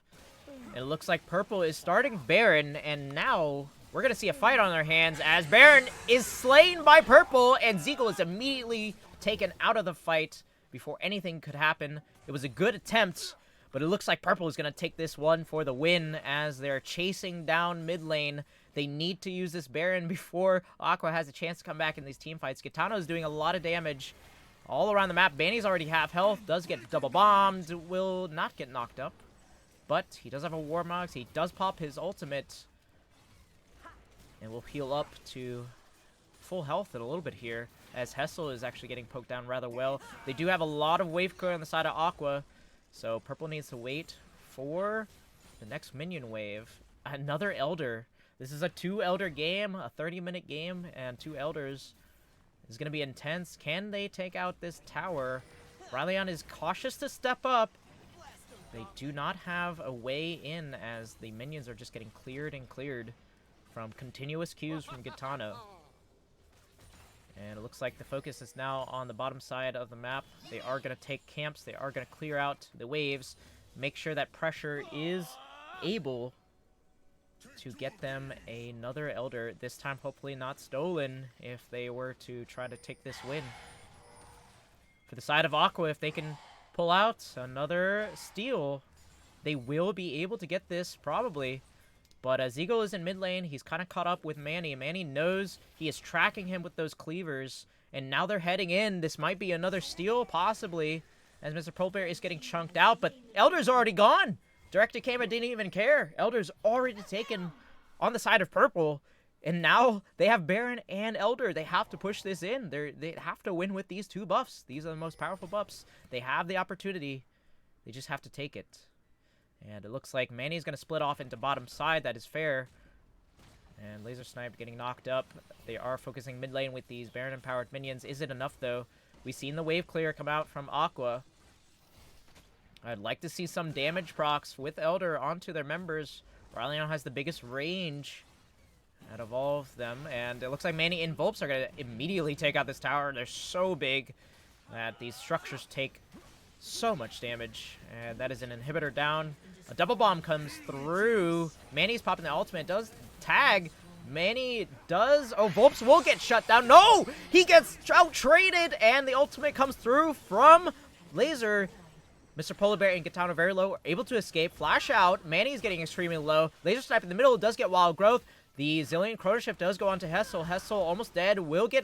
It looks like purple is starting Baron, and now we're going to see a fight on their hands as Baron is slain by purple, and Zeagle is immediately taken out of the fight before anything could happen. It was a good attempt, but it looks like purple is going to take this one for the win as they're chasing down mid lane. They need to use this Baron before Aqua has a chance to come back in these team fights. Gitano is doing a lot of damage all around the map. Banny's already half health, does get double bombed, will not get knocked up. But he does have a Warmogs. He does pop his ultimate. And will heal up to full health in a little bit here, as Hessel is actually getting poked down rather well. They do have a lot of wave clear on the side of Aqua, so purple needs to wait for the next minion wave. Another Elder. This is a 2-Elder game, a 30-minute game, and 2 Elders. This is going to be intense. Can they take out this tower? Ryleon is cautious to step up. They do not have a way in, as the minions are just getting cleared and cleared from continuous Qs from Gitano. And it looks like the focus is now on the bottom side of the map. They are going to take camps. They are going to clear out the waves. Make sure that pressure is able to get them another Elder. This time hopefully not stolen if they were to try to take this win. For the side of Aqua, if they can pull out another steal, they will be able to get this, probably. But as Eagle is in mid lane, he's kind of caught up with Manny. Manny knows he is tracking him with those cleavers. And now they're heading in. This might be another steal, possibly, as Mr. Polebear is getting chunked out. But Elder's already gone. Directed Camera didn't even care. Elder's already taken on the side of purple. And now they have Baron and Elder. They have to push this in. They have to win with these two buffs. These are the most powerful buffs. They have the opportunity. They just have to take it. And it looks like Manny's going to split off into bottom side. That is fair. And Laser Snipe getting knocked up. They are focusing mid lane with these Baron-empowered minions. Is it enough, though? We've seen the wave clear come out from Aqua. I'd like to see some damage procs with Elder onto their members. Rylion has the biggest range out of all of them. And it looks like Manny and Volps are going to immediately take out this tower. They're so big that these structures take so much damage. And that is an inhibitor down. A double bomb comes through. Manny's popping the ultimate. Does tag. Manny does. Oh, Volps will get shut down. No! He gets out-traded, and the ultimate comes through from Laser. Mr. Polar Bear and Gitano very low, able to escape. Flash out. Manny's getting extremely low. Laser Snipe in the middle does get Wild Growth. The Zillion Chrono Shift does go on to Hessel. Hessel almost dead. Will get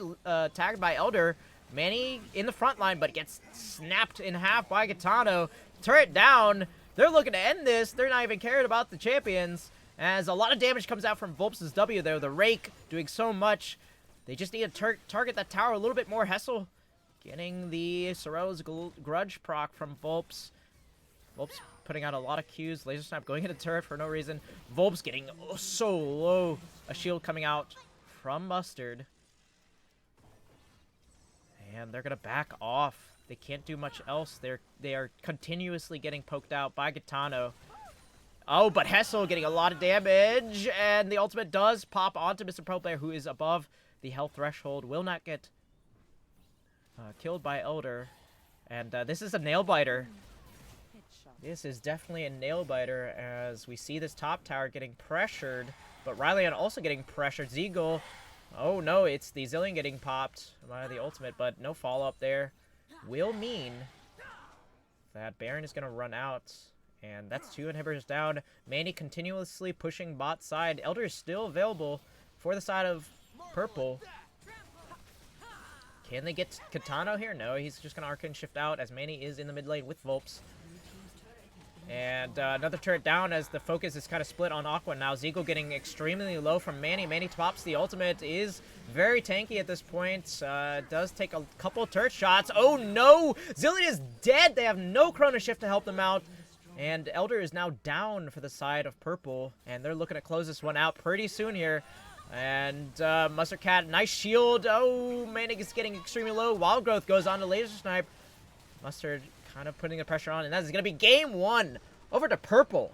tagged by Elder. Manny in the front line, but gets snapped in half by Gitano. Turret down. They're looking to end this. They're not even caring about the champions. As a lot of damage comes out from Volps' W there. The Rake doing so much. They just need to target that tower a little bit more. Hessel getting the Sorrel's Grudge proc from Volps. Volps putting out a lot of Qs. Laser Snap going into turret for no reason. Volps getting so low. A shield coming out from Mustard. And they're going to back off. They can't do much else. They are continuously getting poked out by Gitano. Oh, but Hessel getting a lot of damage, and the ultimate does pop onto Mr. Pro Player, who is above the health threshold. Will not get killed by Elder. And this is a nail-biter. This is definitely a nail-biter, as we see this top tower getting pressured, but Rylion also getting pressured. Zeagle, oh no, it's the Zillion getting popped by the ultimate, but no follow-up there. Will mean that Baron is going to run out. And that's two inhibitors down. Manny continuously pushing bot side. Elder is still available for the side of purple. Can they get Kitano here? No, he's just going to Arcane Shift out as Manny is in the mid lane with Volps. And another turret down as the focus is kind of split on Aqua now. Zeagle getting extremely low from Manny. Manny pops the ultimate. Is very tanky at this point. Does take a couple turret shots. Oh no! Zillion is dead! They have no Chrono Shift to help them out. And Elder is now down for the side of purple, and they're looking to close this one out pretty soon here. And Mustard Cat, nice shield. Oh, Manny is getting extremely low. Wild Growth goes on to Laser Snipe. Mustard kind of putting the pressure on, and that is going to be game one over to purple.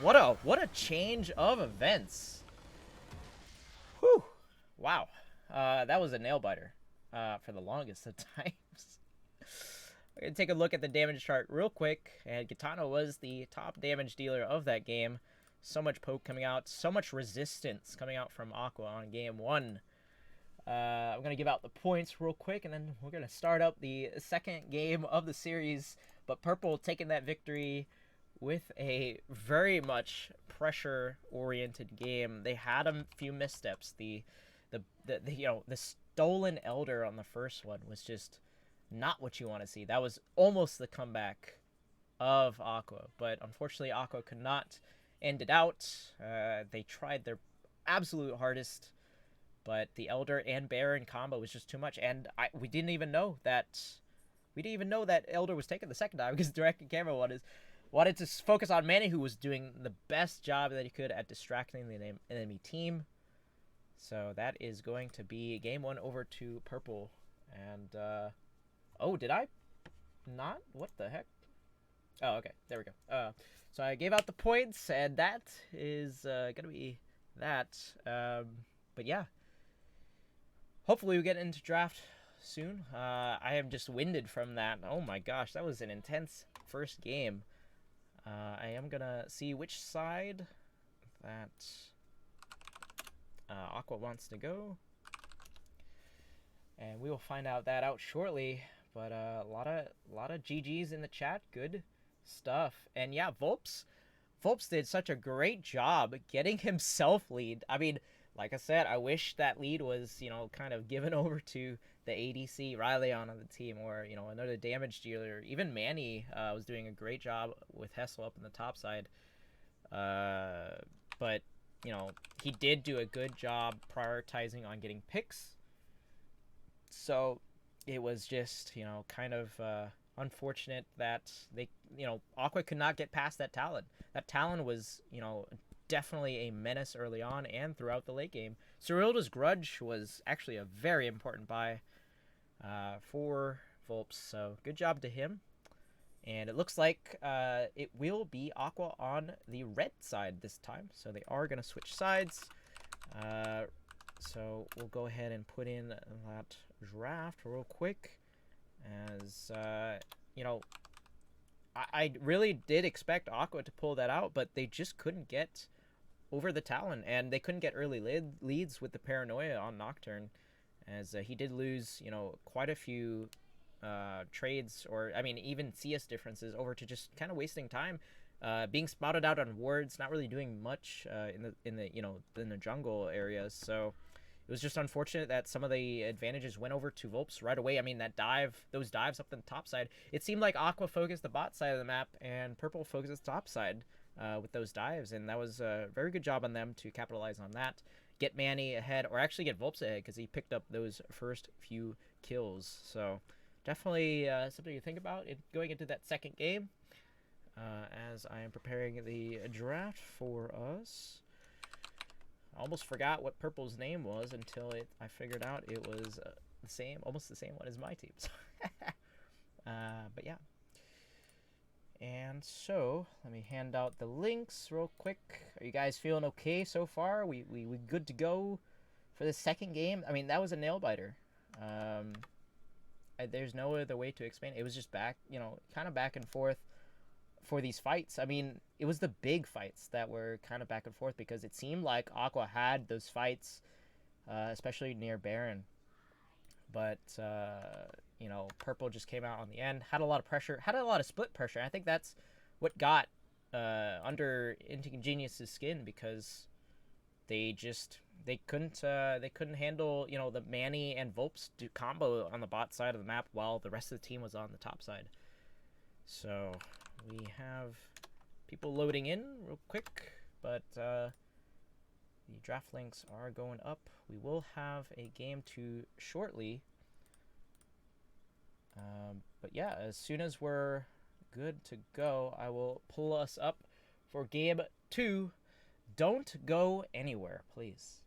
What a change of events. Whew. Wow. That was a nail biter for the longest of times. We're going to take a look at the damage chart real quick, and Gitano was the top damage dealer of that game. So much poke coming out, so much resistance coming out from Aqua on game one. I'm going to give out the points real quick, and then we're going to start up the second game of the series. But Purple taking that victory with a very much pressure-oriented game. They had a few missteps. The stolen Elder on the first one was just not what you want to see. That was almost the comeback of Aqua, but unfortunately Aqua could not end it out. They tried their absolute hardest, but the Elder and Baron combo was just too much, and we didn't even know that Elder was taken the second time because Directed Camera wanted to focus on Manny, who was doing the best job that he could at distracting the enemy team. So that is going to be game one over to purple. And oh, did I not? What the heck? Oh, okay. There we go. So I gave out the points, and that is going to be that. But yeah. Hopefully we get into draft soon. I am just winded from that. Oh my gosh, that was an intense first game. I am going to see which side that Aqua wants to go. and we will find out that out shortly. But a lot of GGs in the chat. Good stuff. And yeah, Volps did such a great job getting himself lead. I mean, like I said, I wish that lead was, kind of given over to the ADC Ryleon on the team, or, another damage dealer. Even Manny was doing a great job with Hessel up in the top side. But, he did do a good job prioritizing on getting picks. So it was just, kind of unfortunate that they, Aqua could not get past that Talon. That Talon was, definitely a menace early on and throughout the late game. Cyrilda's Grudge was actually a very important buy for Volps, so good job to him. And it looks like it will be Aqua on the red side this time, so they are going to switch sides. So we'll go ahead and put in that draft real quick, as I really did expect Aqua to pull that out, but they just couldn't get over the Talon, and they couldn't get early leads with the Paranoia on Nocturne, as he did lose, quite a few trades, or I mean even CS differences, over to just kind of wasting time, being spotted out on wards, not really doing much in the jungle areas. So it was just unfortunate that some of the advantages went over to Volps right away. I mean, those dives up the top side, it seemed like Aqua focused the bot side of the map and Purple focused the top side with those dives, and that was a very good job on them to capitalize on that, get Manny ahead, or actually get Volps ahead, because he picked up those first few kills. So definitely something to think about going into that second game, as I am preparing the draft for us. I almost forgot what Purple's name was until I figured out it was almost the same one as my team. But yeah. And so, let me hand out the links real quick. Are you guys feeling okay so far? We good to go for the second game? I mean, that was a nail biter. There's no other way to explain it. It was just kind of back and forth for these fights. I mean, it was the big fights that were kind of back and forth, because it seemed like Aqua had those fights, especially near Baron. But Purple just came out on the end, had a lot of pressure, had a lot of split pressure. I think that's what got under Inting Genius's skin, because they couldn't handle the Manny and Volps combo on the bot side of the map, while the rest of the team was on the top side. So we have people loading in real quick, but the draft links are going up. We will have a game 2 shortly. But yeah, as soon as we're good to go, I will pull us up for game 2. Don't go anywhere, please.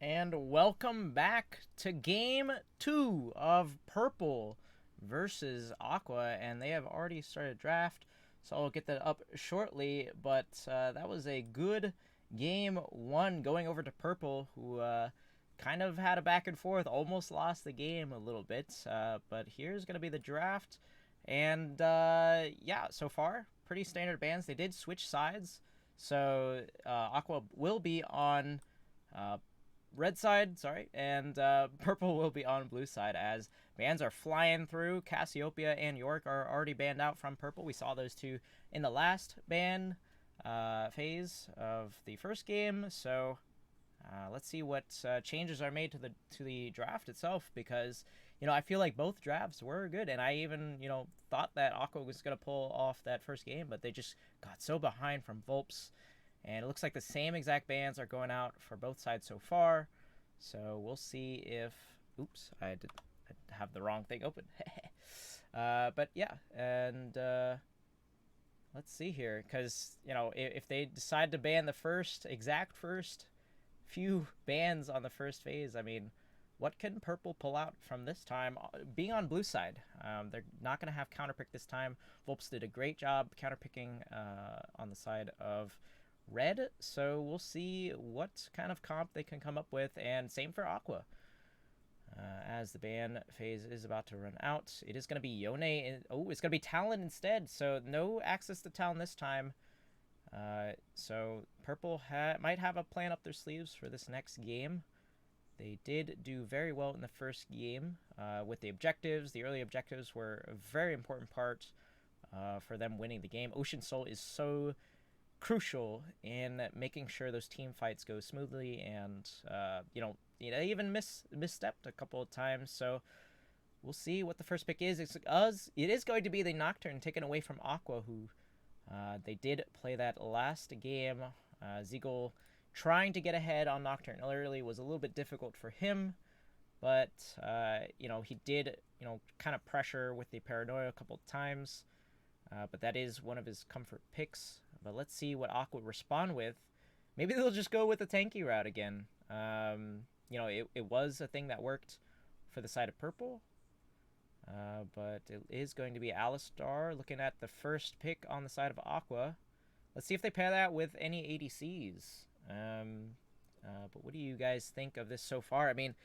and welcome back to Game 2 of Purple versus Aqua, and they have already started draft, so I'll get that up shortly, but that was a good Game 1 going over to Purple, who kind of had a back and forth, almost lost the game a little bit, but here's going to be the draft, and yeah, so far, pretty standard bans. They did switch sides, so Aqua will be on red side, sorry, and purple will be on blue side as bans are flying through. Cassiopeia and York are already banned out from purple. We saw those two in the last ban phase of the first game, so let's see what changes are made to the draft itself, because I feel like both drafts were good, and I even thought that Aqua was going to pull off that first game, but they just got so behind from Volps. And it looks like the same exact bans are going out for both sides so far. So we'll see if... Oops, I have the wrong thing open. But yeah, and let's see here. Because, if they decide to ban the exact first few bans on the first phase, I mean, what can purple pull out from this time being on blue side? They're not going to have counterpick this time. Volps did a great job counterpicking on the side of red, so we'll see what kind of comp they can come up with, and same for Aqua. As the ban phase is about to run out, it is going to be Yone. Oh, it's going to be Talon instead, so no access to Talon this time. So purple might have a plan up their sleeves for this next game. They did do very well in the first game with the objectives. The early objectives were a very important part for them winning the game. Ocean Soul is so crucial in making sure those team fights go smoothly, and they even misstepped a couple of times, so we'll see what the first pick is. It is going to be the Nocturne taken away from Aqua, who they did play that last game. Zeagle trying to get ahead on Nocturne early was a little bit difficult for him, but he did kind of pressure with the Paranoia a couple of times, but that is one of his comfort picks. But let's see what Aqua respond with. Maybe they'll just go with the tanky route again. It was a thing that worked for the side of purple. But it is going to be Alistar looking at the first pick on the side of Aqua. Let's see if they pair that with any ADCs. But what do you guys think of this so far? I mean,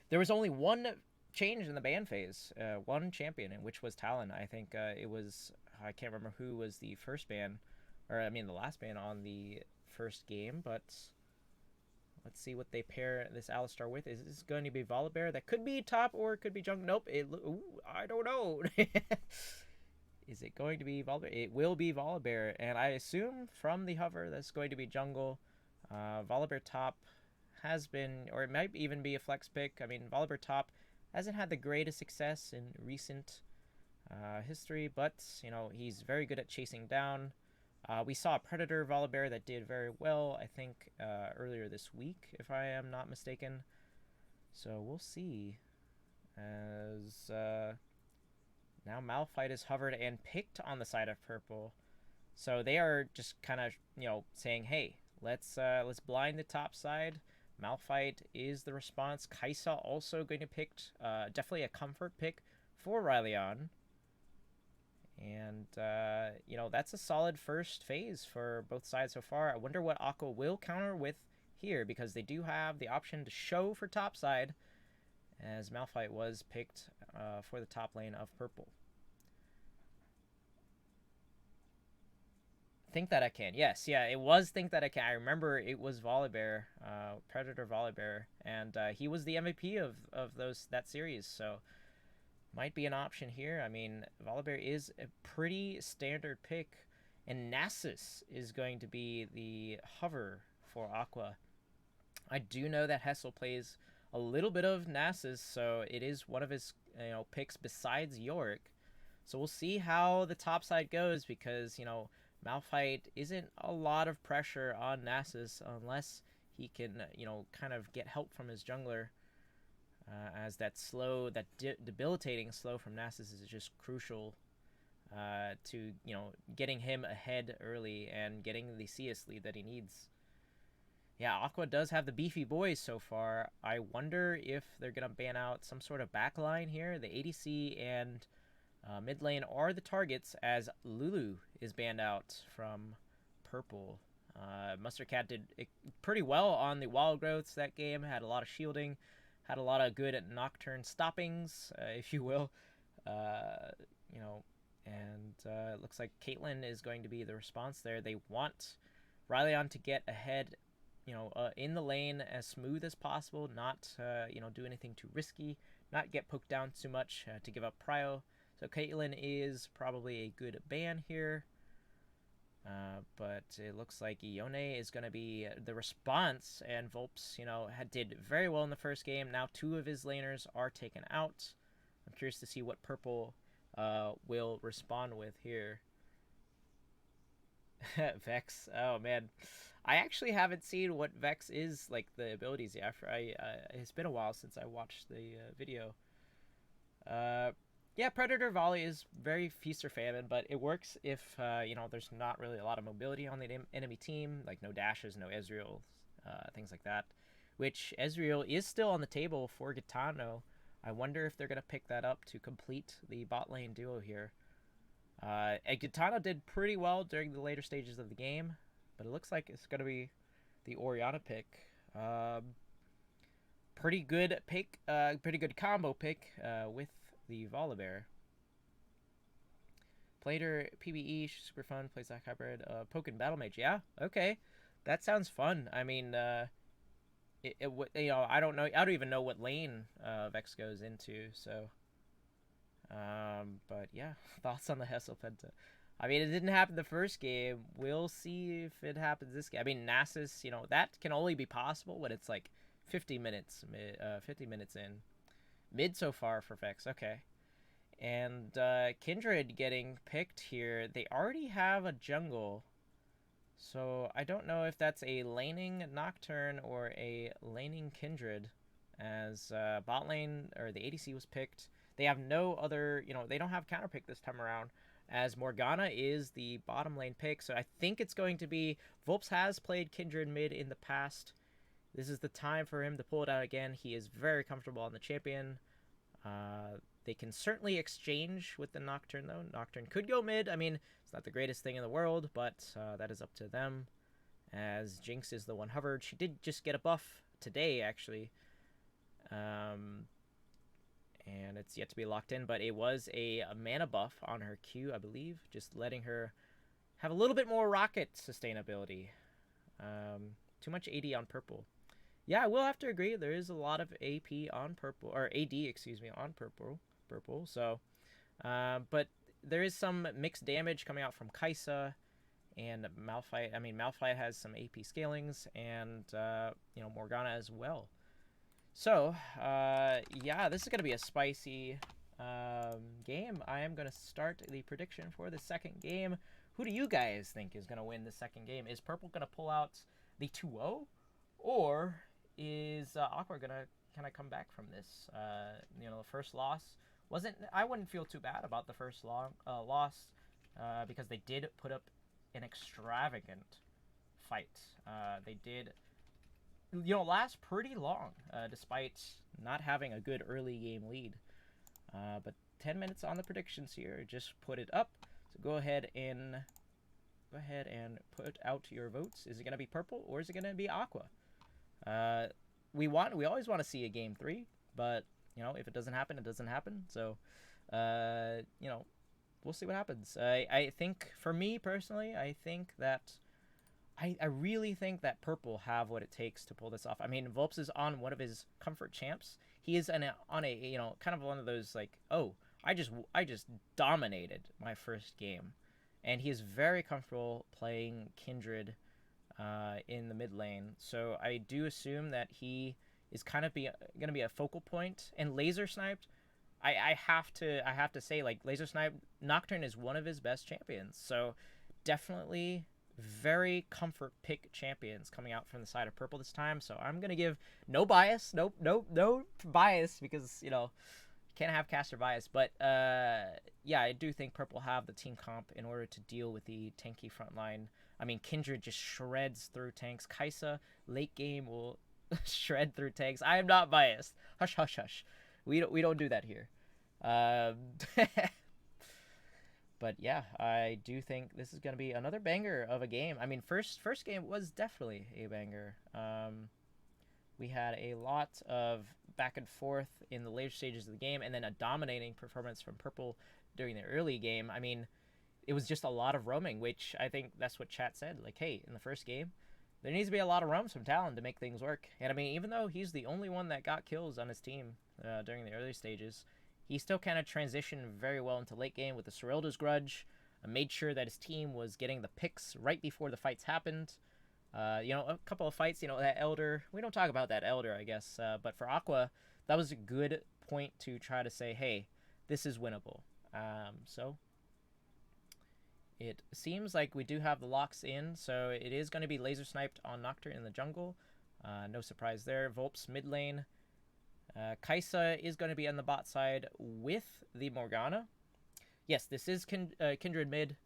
there was only one change in the ban phase. One champion, which was Talon. I think it was... I can't remember who was the first ban. The last ban on the first game, but let's see what they pair this Alistar with. Is this going to be Volibear? That could be top or it could be jungle. Nope. I don't know. Is it going to be Volibear? It will be Volibear, and I assume from the hover that's going to be jungle. Volibear top has been, or it might even be a flex pick. I mean, Volibear top hasn't had the greatest success in recent history, but he's very good at chasing down. We saw a Predator Volibear that did very well, I think, earlier this week, if I am not mistaken. So we'll see. As now Malphite is hovered and picked on the side of purple. So they are just kind of, saying, hey, let's blind the top side. Malphite is the response. Kaisa also going to pick, definitely a comfort pick for Ryleon. And, that's a solid first phase for both sides so far. I wonder what Aqua will counter with here, because they do have the option to show for top side, as Malphite was picked for the top lane of purple. Think That I Can. Yes, yeah, it was Think That I Can. I remember it was Volibear, Predator Volibear, and he was the MVP of that series, so... might be an option here. I mean, Volibear is a pretty standard pick, and Nasus is going to be the hover for Aqua. I do know that Hessel plays a little bit of Nasus, so it is one of his picks besides York. So we'll see how the top side goes, because Malphite isn't a lot of pressure on Nasus unless he can kind of get help from his jungler. As that debilitating slow from Nasus is just crucial to getting him ahead early and getting the CS lead that he needs. Yeah, Aqua does have the beefy boys so far. I wonder if they're going to ban out some sort of backline here. The ADC and mid lane are the targets as Lulu is banned out from purple. Mustard Cat did pretty well on the wild growths that game, had a lot of shielding, had a lot of good nocturne stoppings, if you will. You know, and it looks like Caitlyn is going to be the response there. They want Ryleon to get ahead, in the lane as smooth as possible, not, do anything too risky, not get poked down too much to give up prio. So Caitlyn is probably a good ban here. But it looks like Ione is going to be the response, and Volps, did very well in the first game. Now 2 of his laners are taken out. I'm curious to see what purple will respond with here. Vex. Oh man, I actually haven't seen what Vex is like the abilities yet. It's been a while since I watched the video. Yeah, Predator Volley is very feast or famine, but it works if there's not really a lot of mobility on the enemy team, like no dashes, no Ezreal, things like that. Which Ezreal is still on the table for Gitano. I wonder if they're gonna pick that up to complete the bot lane duo here. And Gitano did pretty well during the later stages of the game, but it looks like it's going to be the Orianna pick. Pretty good pick, pretty good combo pick with the Volibear. Played her PvE, she's super fun, plays that hybrid. Pokin Battle Mage, yeah, okay. That sounds fun. I mean, I don't know, I don't even know what lane Vex goes into, so... but yeah, thoughts on the Hessel Penta. I mean, it didn't happen the first game. We'll see if it happens this game. I mean, Nasus, that can only be possible when it's like 50 minutes in. Mid so far for Vex, okay. And Kindred getting picked here. They already have a jungle. So I don't know if that's a laning Nocturne or a laning Kindred. As bot lane, or the ADC was picked. They have no other, they don't have counter pick this time around, as Morgana is the bottom lane pick. So I think it's going to be, Volps has played Kindred mid in the past. This is the time for him to pull it out again. He is very comfortable on the champion. They can certainly exchange with the Nocturne, though. Nocturne could go mid. I mean, it's not the greatest thing in the world, but that is up to them. As Jinx is the one hovered. She did just get a buff today, actually. And it's yet to be locked in, but it was a mana buff on her Q, I believe, just letting her have a little bit more rocket sustainability. Too much AD on purple. Yeah, I will have to agree. There is a lot of AP on purple, or AD, excuse me, on purple. So, but there is some mixed damage coming out from Kai'Sa and Malphite. I mean, Malphite has some AP scalings, and Morgana as well. So, yeah, this is going to be a spicy game. I am going to start the prediction for the second game. Who do you guys think is going to win the second game? Is Purple going to pull out the 2-0? Or is Aqua going to kind of come back from this? The first loss I wouldn't feel too bad about the first loss because they did put up an extravagant fight. They did... last pretty long, despite not having a good early game lead. But 10 minutes on the predictions here. Just put it up. So go ahead and put out your votes. Is it going to be Purple or is it going to be Aqua? We always want to see a game 3, but if it doesn't happen, it doesn't happen. So we'll see what happens. I think, for me personally, I think that I really think that Purple have what it takes to pull this off. I mean, Volps is on one of his comfort champs. He is on a kind of one of those like, oh, I just dominated my first game, and he is very comfortable playing Kindred in the mid lane. So I do assume that he is kind of going to be a focal point. And Laser Sniped, I have to say, like, Laser Snipe Nocturne is one of his best champions. So definitely very comfort pick champions coming out from the side of Purple this time. So I'm gonna give no bias, no bias, because can't have caster bias. But yeah, I do think Purple have the team comp in order to deal with the tanky frontline I mean, Kindred just shreds through tanks. Kaisa, late game, will shred through tanks. I am not biased. Hush, hush, hush. We don't do that here. But yeah, I do think this is going to be another banger of a game. I mean, first game was definitely a banger. We had a lot of back and forth in the later stages of the game, and then a dominating performance from Purple during the early game. I mean, it was just a lot of roaming, which I think that's what chat said. Like, hey, in the first game, there needs to be a lot of roams from Talon to make things work. And I mean, even though he's the only one that got kills on his team during the early stages, he still kind of transitioned very well into late game with the Serilda's Grudge, made sure that his team was getting the picks right before the fights happened. A couple of fights, that Elder, we don't talk about that Elder, I guess, but for Aqua, that was a good point to try to say, hey, this is winnable. So it seems like we do have the locks in, so it is going to be laser sniped on Nocturne in the jungle. No surprise there. Volp's mid lane. Kaisa is going to be on the bot side with the Morgana. Yes, this is Kindred mid.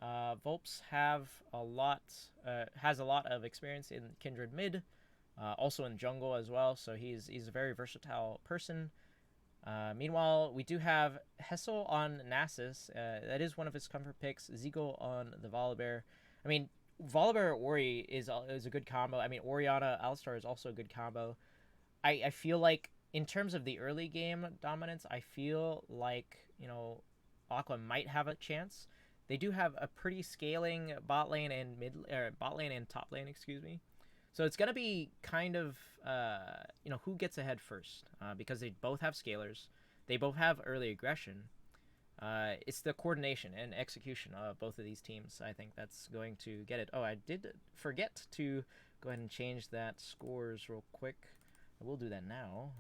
Volps has a lot of experience in Kindred mid, also in jungle as well, so he's a very versatile person. Meanwhile, we do have Hessel on Nasus. That is one of his comfort picks. Zeagle on the Volibear. I mean, Volibear Ori is a good combo. I mean, Orianna Alistar is also a good combo. I feel like in terms of the early game dominance, I feel like, Aqua might have a chance. They do have a pretty scaling bot lane and bot lane and top lane, excuse me. So it's going to be kind of, who gets ahead first, because they both have scalers. They both have early aggression. It's the coordination and execution of both of these teams, I think, that's going to get it. Oh, I did forget to go ahead and change that scores real quick. I will do that now,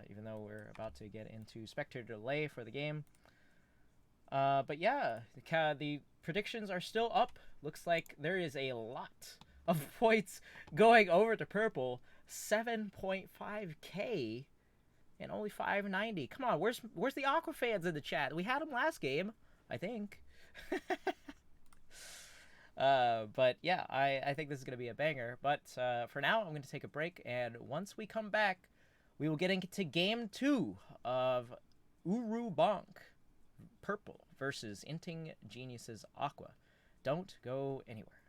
even though we're about to get into spectator delay for the game. But yeah, the predictions are still up. Looks like there is a lot of points going over to Purple. 7.5k and only 590. Come on, where's the Aqua fans in the chat? We had them last game, I think. But yeah, I think this is going to be a banger. But for now, I'm going to take a break, and once we come back, we will get into game 2 of UWRU Bonk. Purple versus Inting Genius's Aqua. Don't go anywhere.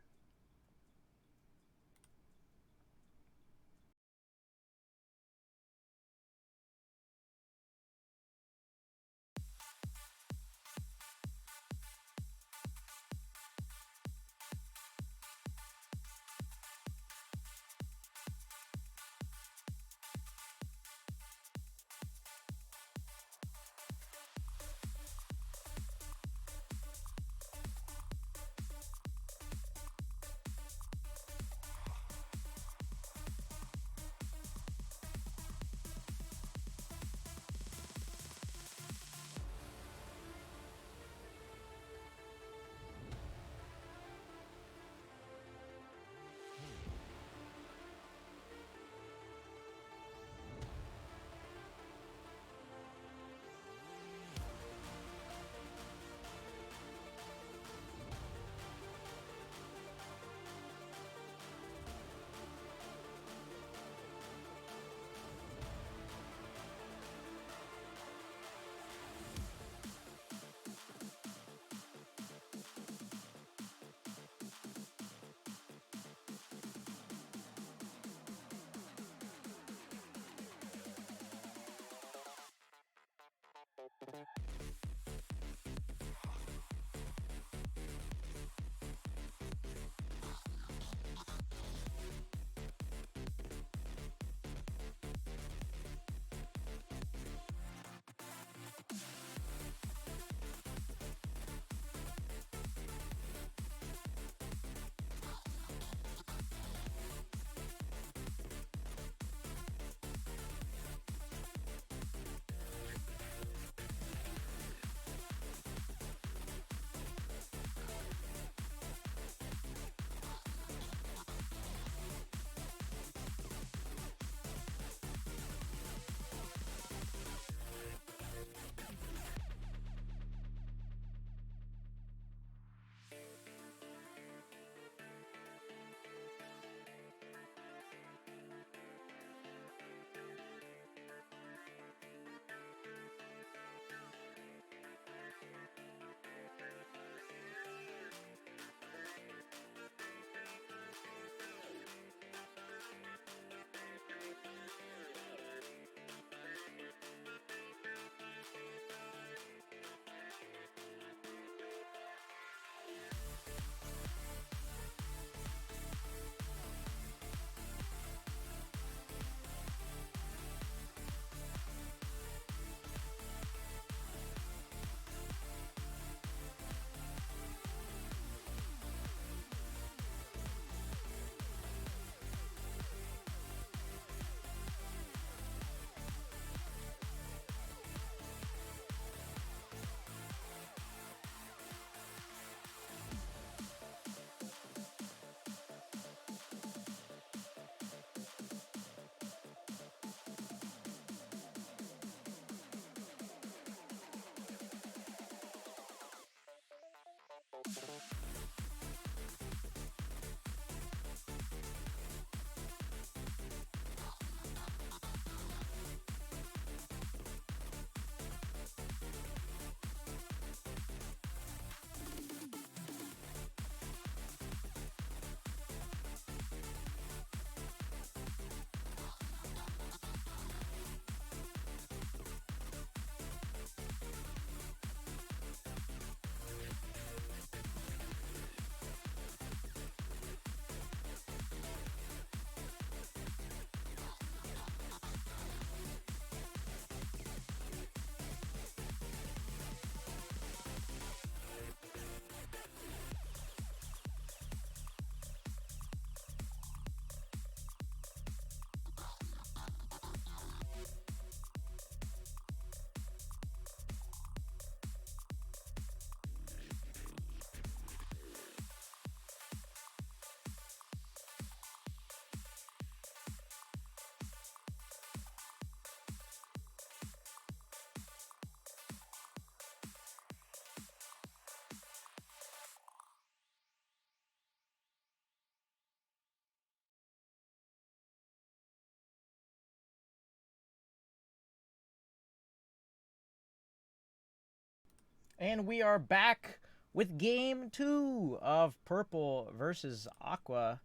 And we are back with game 2 of Purple versus Aqua.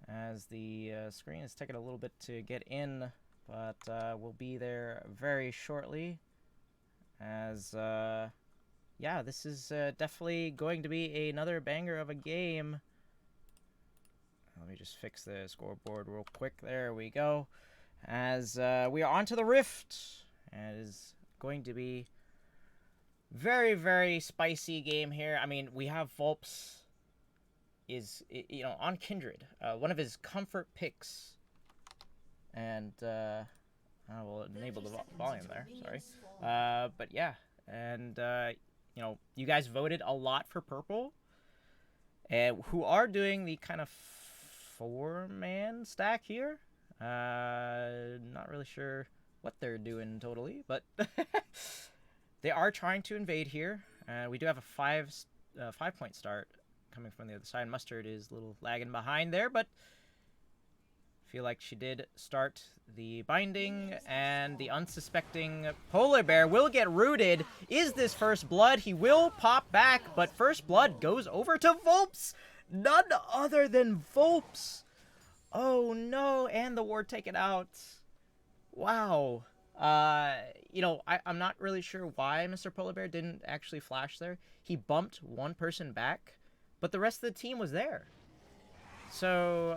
As the screen is taking a little bit to get in, but we'll be there very shortly. As, yeah, this is definitely going to be another banger of a game. Let me just fix the scoreboard real quick. There we go. As we are onto the Rift. And it is going to be very, very spicy game here. I mean, we have Volps is, you know, on Kindred. One of his comfort picks. And, I will enable the volume there. Sorry. But yeah. And, you know, you guys voted a lot for Purple. And who are doing the kind of 4-man stack here. Not really sure what they're doing totally, but they are trying to invade here. We do have a 5-point start coming from the other side. Mustard is a little lagging behind there, but I feel like she did start the binding, and the unsuspecting Polar Bear will get rooted. Is this first blood? He will pop back, but first blood goes over to Volps. None other than Volps. Oh no, and the ward taken out. Wow. You know, I'm not really sure why Mr. Polar Bear didn't actually flash there. He bumped one person back, but the rest of the team was there. So,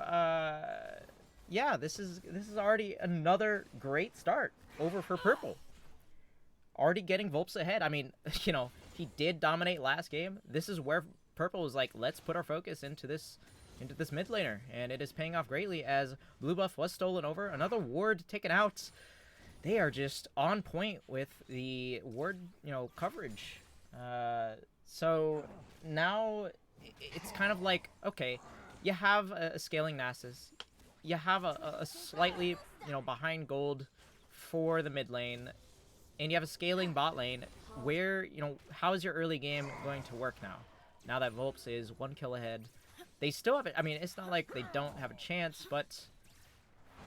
yeah, this is already another great start over for Purple. Already getting Volps ahead. I mean, you know, he did dominate last game. This is where Purple was like, let's put our focus into this mid laner, and it is paying off greatly as blue buff was stolen over. Another ward taken out. They are just on point with the ward, you know, coverage. So now it's kind of like, okay, you have a scaling Nasus. You have a slightly, you know, behind gold for the mid lane, and you have a scaling bot lane. Where, you know, how is your early game going to work now? Now that Volps is 1 kill ahead. They still have it. I mean, it's not like they don't have a chance, but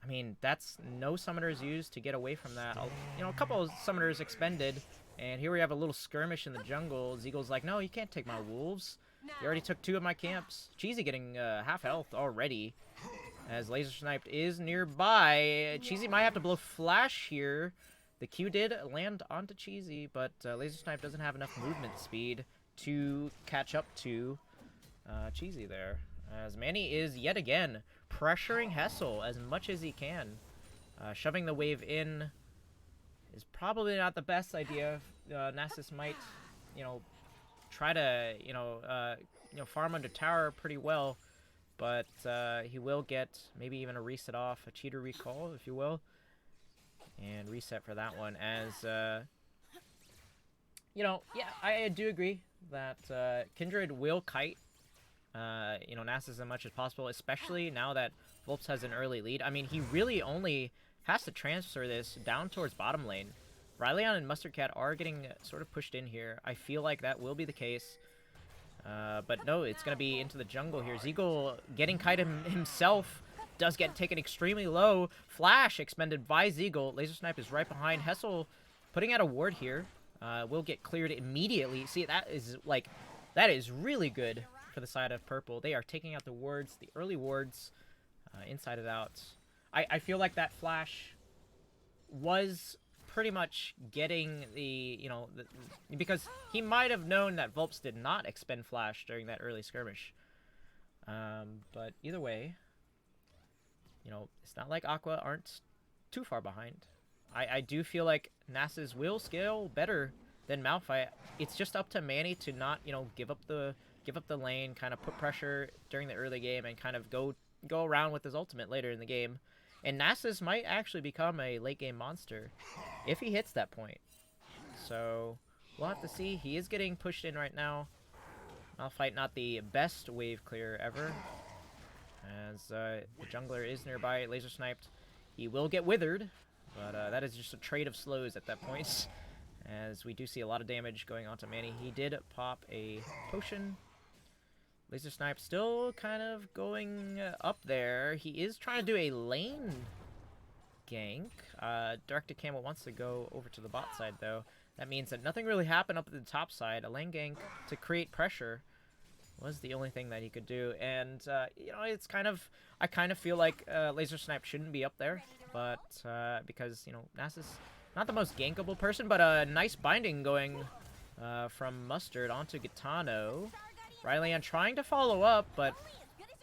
I mean, that's no summoners used to get away from that. You know, a couple of summoners expended, and here we have a little skirmish in the jungle. Zeagle's like, no, you can't take my wolves. You already took 2 of my camps. Cheesy getting half health already, as Laser Sniped is nearby. Cheesy might have to blow flash here. The Q did land onto Cheesy, but Laser Snipe doesn't have enough movement speed to catch up to Cheesy there. As Manny is yet again pressuring Hessel as much as he can. Shoving the wave in is probably not the best idea. Nasus might, you know, try to, you know, farm under tower pretty well, but he will get maybe even a reset off, a cheater recall, if you will, and reset for that one. As you know, yeah, I do agree that Kindred will kite, you know, Nasus as much as possible, especially now that Volps has an early lead. I mean, he really only has to transfer this down towards bottom lane. Ryleon and Mustard Cat are getting sort of pushed in here. I feel like that will be the case. But no, it's going to be into the jungle here. Zeagle getting kited himself does get taken extremely low. Flash expended by Zeagle. Laser Snipe is right behind. Hessel putting out a ward here. Will get cleared immediately. See, that is really good for the side of purple. They are taking out the wards, the early wards, inside and out. I feel like that flash was pretty much getting because he might have known that Vulpes did not expend flash during that early skirmish. But either way, it's not like Aqua aren't too far behind. I do feel like Nasus will scale better than Malphite. It's just up to Manny to not, give up the lane, kind of put pressure during the early game, and kind of go around with his ultimate later in the game. And Nasus might actually become a late game monster if he hits that point. So we'll have to see. He is getting pushed in right now. Malphite not the best wave clear ever, as the jungler is nearby, laser sniped. He will get withered, but that is just a trade of slows at that point, as we do see a lot of damage going on to Manny. He did pop a potion. Laser Snipe still kind of going up there. He is trying to do a lane gank. Directed Camel wants to go over to the bot side, though. That means that nothing really happened up at the top side. A lane gank to create pressure was the only thing that he could do. And, it's I kind of feel like Laser Snipe shouldn't be up there. But, because, Nasus, not the most gankable person, but a nice binding going from Mustard onto Gitano. Rylian trying to follow up, but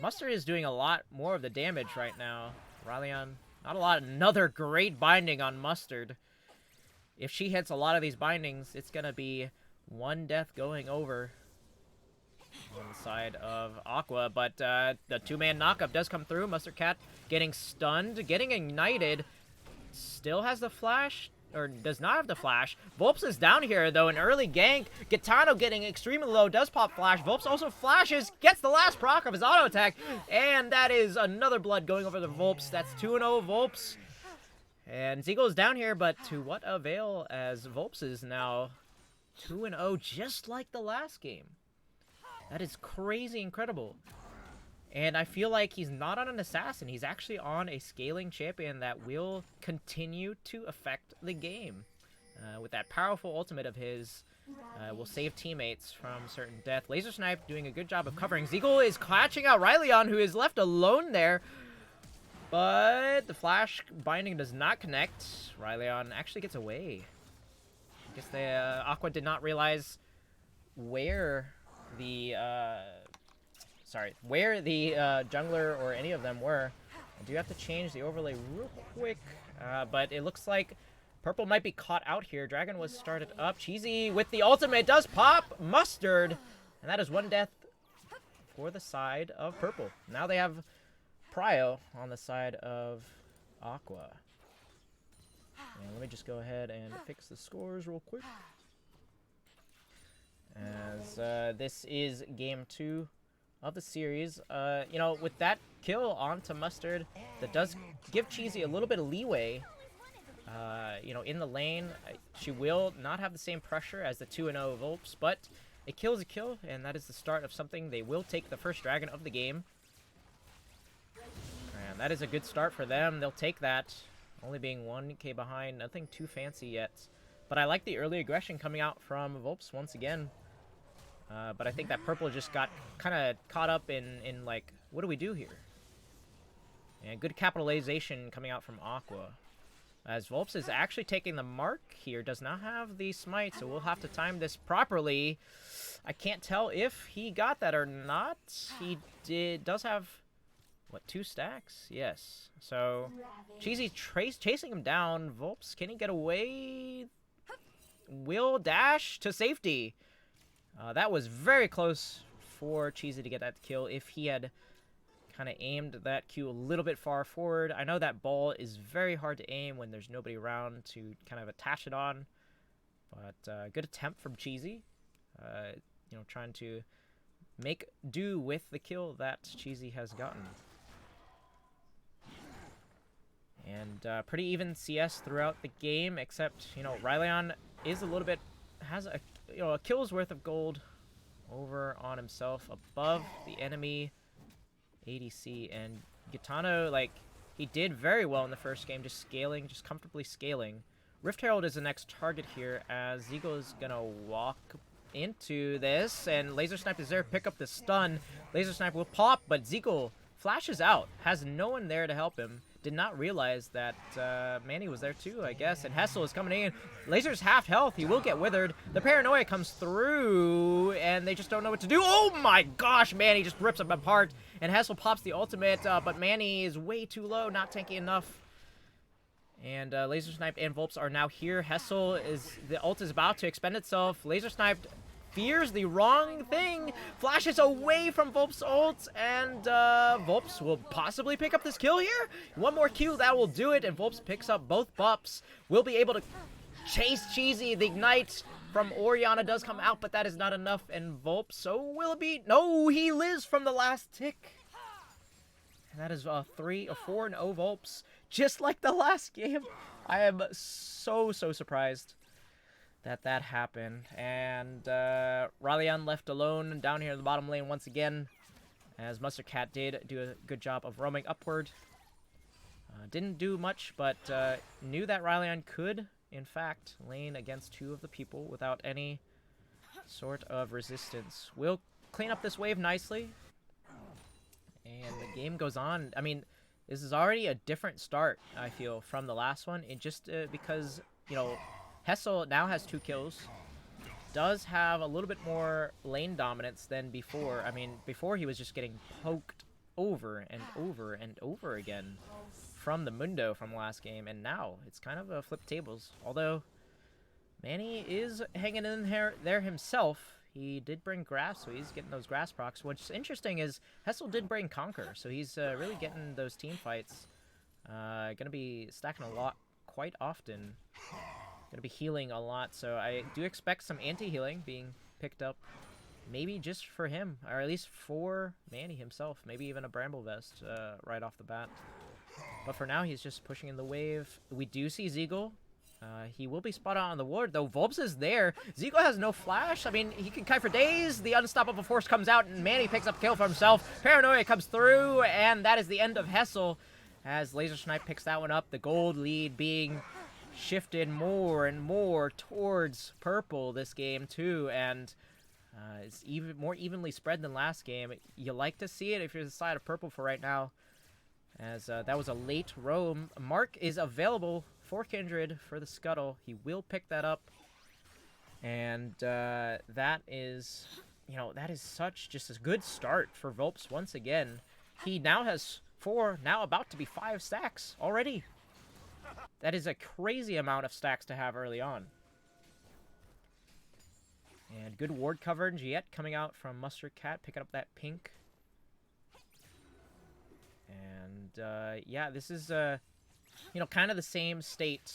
Mustard is doing a lot more of the damage right now. Rylian, not a lot. Another great binding on Mustard. If she hits a lot of these bindings, it's going to be one death going over on the side of Aqua. But the two-man knockup does come through. Mustard Cat getting stunned, getting ignited. Still has the flash. Or does not have the flash. Vulpes is down here, though, an early gank. Gitano getting extremely low, does pop flash. Vulpes also flashes, gets the last proc of his auto attack, and that is another blood going over the Vulpes. That's 2-0 Vulpes. And Zeagle is down here, but to what avail, as Vulpes is now 2-0, just like the last game. That is crazy incredible. And I feel like he's not on an assassin. He's actually on a scaling champion that will continue to affect the game. With that powerful ultimate of his, will save teammates from certain death. Laser Snipe doing a good job of covering. Zeagle is catching out Rylian, who is left alone there. But the flash binding does not connect. Rylian actually gets away. I guess the Aqua did not realize where the... jungler or any of them were. I do have to change the overlay real quick, but it looks like purple might be caught out here. Dragon was started up. Cheesy with the ultimate does pop Mustard, and that is one death for the side of purple. Now they have Prio on the side of Aqua. And let me just go ahead and fix the scores real quick, as this is game 2 of the series. With that kill onto Mustard, that does give Cheesy a little bit of leeway. In the lane, she will not have the same pressure as the 2-0 Vulpes, but a kill is a kill, and that is the start of something. They will take the first dragon of the game. And that is a good start for them. They'll take that, only being 1k behind. Nothing too fancy yet. But I like the early aggression coming out from Vulpes once again. But I think that purple just got kind of caught up in like, what do we do here? And good capitalization coming out from Aqua. As Vulpes is actually taking the mark here, does not have the smite, so we'll have to time this properly. I can't tell if he got that or not. He does have, what, 2 stacks? Yes. So, Cheesy chasing him down. Vulpes, can he get away? Will dash to safety. That was very close for Cheesy to get that kill if he had kind of aimed that Q a little bit far forward. I know that ball is very hard to aim when there's nobody around to kind of attach it on. But good attempt from Cheesy. Trying to make do with the kill that Cheesy has gotten. And pretty even CS throughout the game, except, Rylian is a little bit, has a kill's worth of gold over on himself above the enemy ADC. And Gitano, like, he did very well in the first game, just scaling, just comfortably scaling. Rift Herald is the next target here, as Zeagle is going to walk into this, and Laser Snipe is there, pick up the stun. Laser Snipe will pop, but Zeagle flashes out, has no one there to help him. Did not realize that Manny was there too, I guess, and Hessel is coming in. Laser's half health, he will get withered. The paranoia comes through, and they just don't know what to do. Oh my gosh, Manny just rips him apart, and Hessel pops the ultimate, but Manny is way too low, not tanky enough. And Laser Snipe and Volps are now here. Hessel the ult is about to expend itself. Laser Snipe fears the wrong thing, flashes away from Volps' ult, and Volps will possibly pick up this kill here. One more Q, that will do it, and Volps picks up both buffs. Will be able to chase Cheesy. The Ignite from Orianna does come out, but that is not enough, and Volps, so will it be? No, he lives from the last tick. And that is 4-0 Volps, just like the last game. I am so surprised that happened. And Rallian left alone down here in the bottom lane once again, as Mustard Cat did do a good job of roaming upward. Didn't do much, but knew that Rallian could, in fact, lane against two of the people without any sort of resistance. We'll clean up this wave nicely. And the game goes on. I mean, this is already a different start, I feel, from the last one. It just because, you know, Hessel now has 2 kills. Does have a little bit more lane dominance than before. I mean, before he was just getting poked over and over and over again from the Mundo from last game. And now it's kind of a flip tables. Although Manny is hanging in there himself. He did bring grass, so he's getting those grass procs. What's interesting is Hessel did bring Conquer, so he's really getting those team fights. Gonna be stacking a lot quite often. Gonna be healing a lot, so I do expect some anti-healing being picked up. Maybe just for him, or at least for Manny himself. Maybe even a Bramble Vest right off the bat. But for now, he's just pushing in the wave. We do see Zeagle. He will be spotted on the ward, though. Volps is there. Zeagle has no flash. I mean, he can kite for days. The Unstoppable Force comes out, and Manny picks up kill for himself. Paranoia comes through, and that is the end of Hessel, as Laser Snipe picks that one up. The gold lead being shifted more and more towards purple this game, too, and it's even more evenly spread than last game. You like to see it if you're the side of purple for right now, as that was a late roam. Mark is available for Kindred for the Scuttle. He will pick that up. And that is, you know, that is such just a good start for Volps once again. He now has 4, now about to be 5 stacks already. That is a crazy amount of stacks to have early on. And good ward coverage yet coming out from Mustard Cat, picking up that pink. And yeah, this is you know, kind of the same state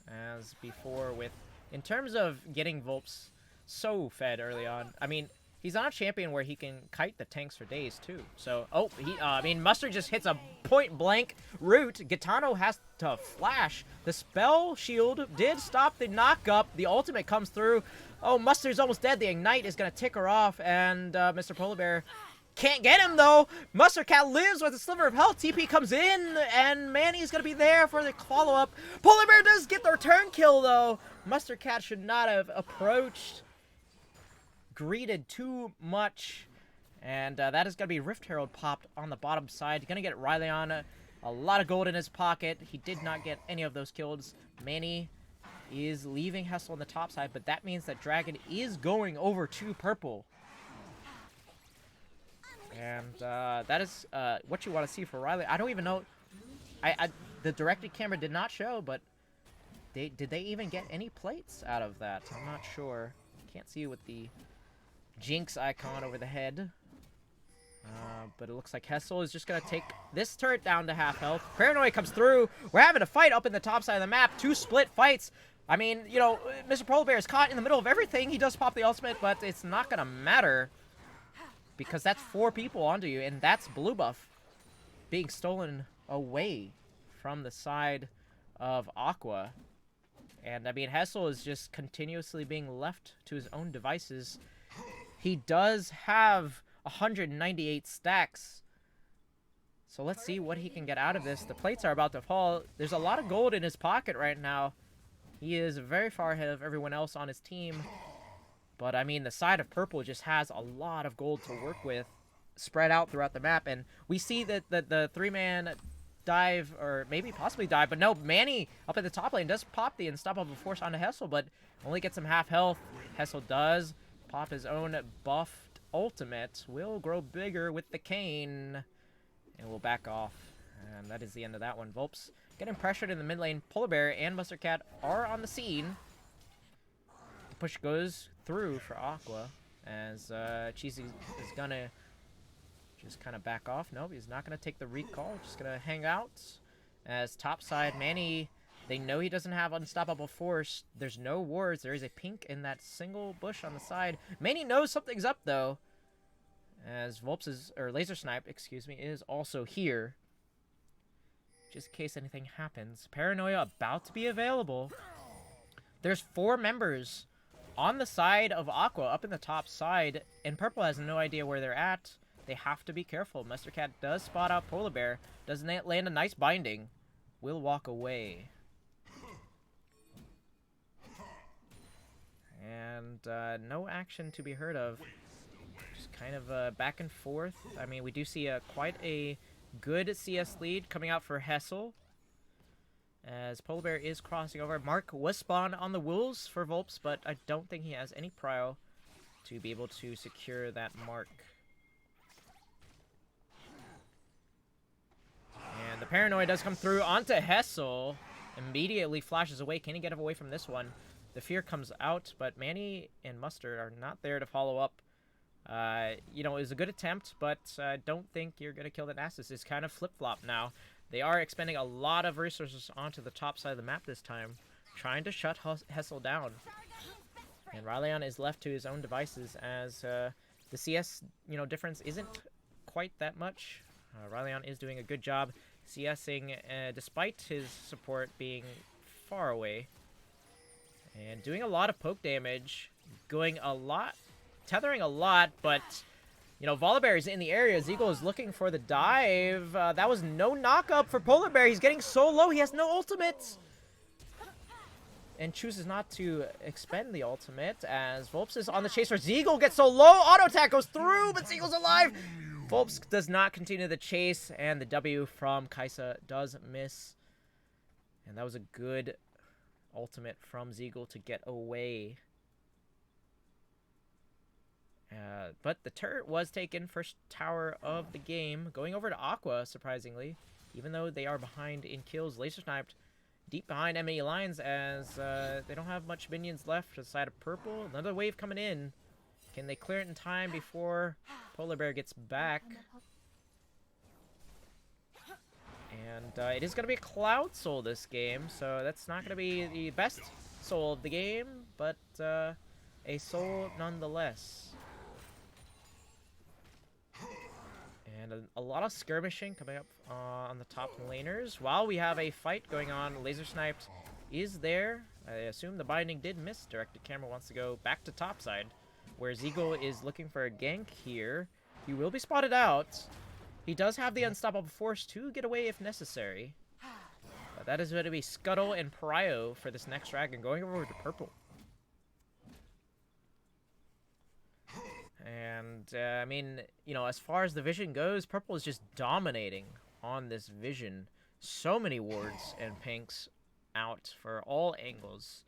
as before with, in terms of getting Volps so fed early on. I mean, he's on a champion where he can kite the tanks for days too. So, oh, I mean, Mustard just hits a point blank root. Gitano has to flash. The spell shield did stop the knock-up. The ultimate comes through. Oh, Mustard's almost dead. The Ignite is going to tick her off, and Mr. Polar Bear can't get him, though. Mustard Cat lives with a sliver of health. TP comes in, and Manny's going to be there for the follow-up. Polar Bear does get the return kill, though. Mustard Cat should not have approached. Greeted too much. And that is going to be Rift Herald popped on the bottom side. Going to get Riley on a lot of gold in his pocket. He did not get any of those kills. Manny is leaving Hessel on the top side, but that means that Dragon is going over to purple. And that is what you want to see for Riley. I don't even know. The directed camera did not show, but did they even get any plates out of that? I'm not sure. Can't see with the Jinx icon over the head. But it looks like Hessel is just going to take this turret down to half health. Paranoia comes through. We're having a fight up in the top side of the map. 2 split fights. I mean, you know, Mr. Polar Bear is caught in the middle of everything. He does pop the ultimate, but it's not going to matter, because that's 4 people onto you, and that's blue buff being stolen away from the side of Aqua. And, I mean, Hessel is just continuously being left to his own devices. He does have 198 stacks. So let's see what he can get out of this. The plates are about to fall. There's a lot of gold in his pocket right now. He is very far ahead of everyone else on his team. But, I mean, the side of purple just has a lot of gold to work with spread out throughout the map. And we see that the three-man dive, or maybe possibly dive, but no, Manny up at the top lane does pop the Unstoppable Force onto Hessel, but only gets him half health. Hessel does pop his own buffed ultimate. Will grow bigger with the cane. And will back off. And that is the end of that one. Volps getting pressured in the mid lane. Polar Bear and Mustard Cat are on the scene. The push goes through for Aqua. As Cheesy is gonna just kind of back off. Nope, he's not gonna take the recall. Just gonna hang out. As topside, Manny, they know he doesn't have Unstoppable Force. There's no wards. There is a pink in that single bush on the side. Manny knows something's up though. As Volps or Laser Snipe, excuse me, is also here. Just in case anything happens. Paranoia about to be available. There's 4 members on the side of Aqua, up in the top side, and Purple has no idea where they're at. They have to be careful. Mustard Cat does spot out Polar Bear. Doesn't land a nice binding. Will walk away. And no action to be heard of. Kind of back and forth. I mean, we do see quite a good CS lead coming out for Hessel. As Polar Bear is crossing over. Mark was spawned on the Wolves for Volps, but I don't think he has any prio to be able to secure that mark. And the Paranoia does come through onto Hessel. Immediately flashes away. Can he get away from this one? The fear comes out, but Manny and Mustard are not there to follow up. You know, it was a good attempt, but I don't think you're going to kill the Nasus. It's kind of flip-flop now. They are expending a lot of resources onto the top side of the map this time, trying to shut Hessel down. And Ryleon is left to his own devices as the CS, you know, difference isn't quite that much. Ryleon is doing a good job CSing despite his support being far away. And doing a lot of poke damage, going a lot... tethering a lot, but, you know, Volibear is in the area. Zeagle is looking for the dive. That was no knock-up for Polar Bear. He's getting so low, he has no ultimate. And chooses not to expend the ultimate as Volps is on the chase for Zeagle. Gets so low, auto attack goes through, but Zeagle's alive. Volps does not continue the chase, and the W from Kaisa does miss. And that was a good ultimate from Zeagle to get away. But the turret was taken, first tower of the game, going over to Aqua, surprisingly. Even though they are behind in kills, laser sniped deep behind enemy lines as they don't have much minions left to the side of purple. Another wave coming in. Can they clear it in time before Polar Bear gets back? And it is going to be a Cloud Soul this game, so that's not going to be the best soul of the game, but a soul nonetheless. And a lot of skirmishing coming up on the top laners. While we have a fight going on, Laser Sniped is there. I assume the binding did miss. Directed Camera wants to go back to topside, where Zeagle is looking for a gank here. He will be spotted out. He does have the Unstoppable Force to get away if necessary. But that is going to be Scuttle and Prio for this next dragon, going over to purple. And, I mean, you know, as far as the vision goes, purple is just dominating on this vision. So many wards and pinks out for all angles.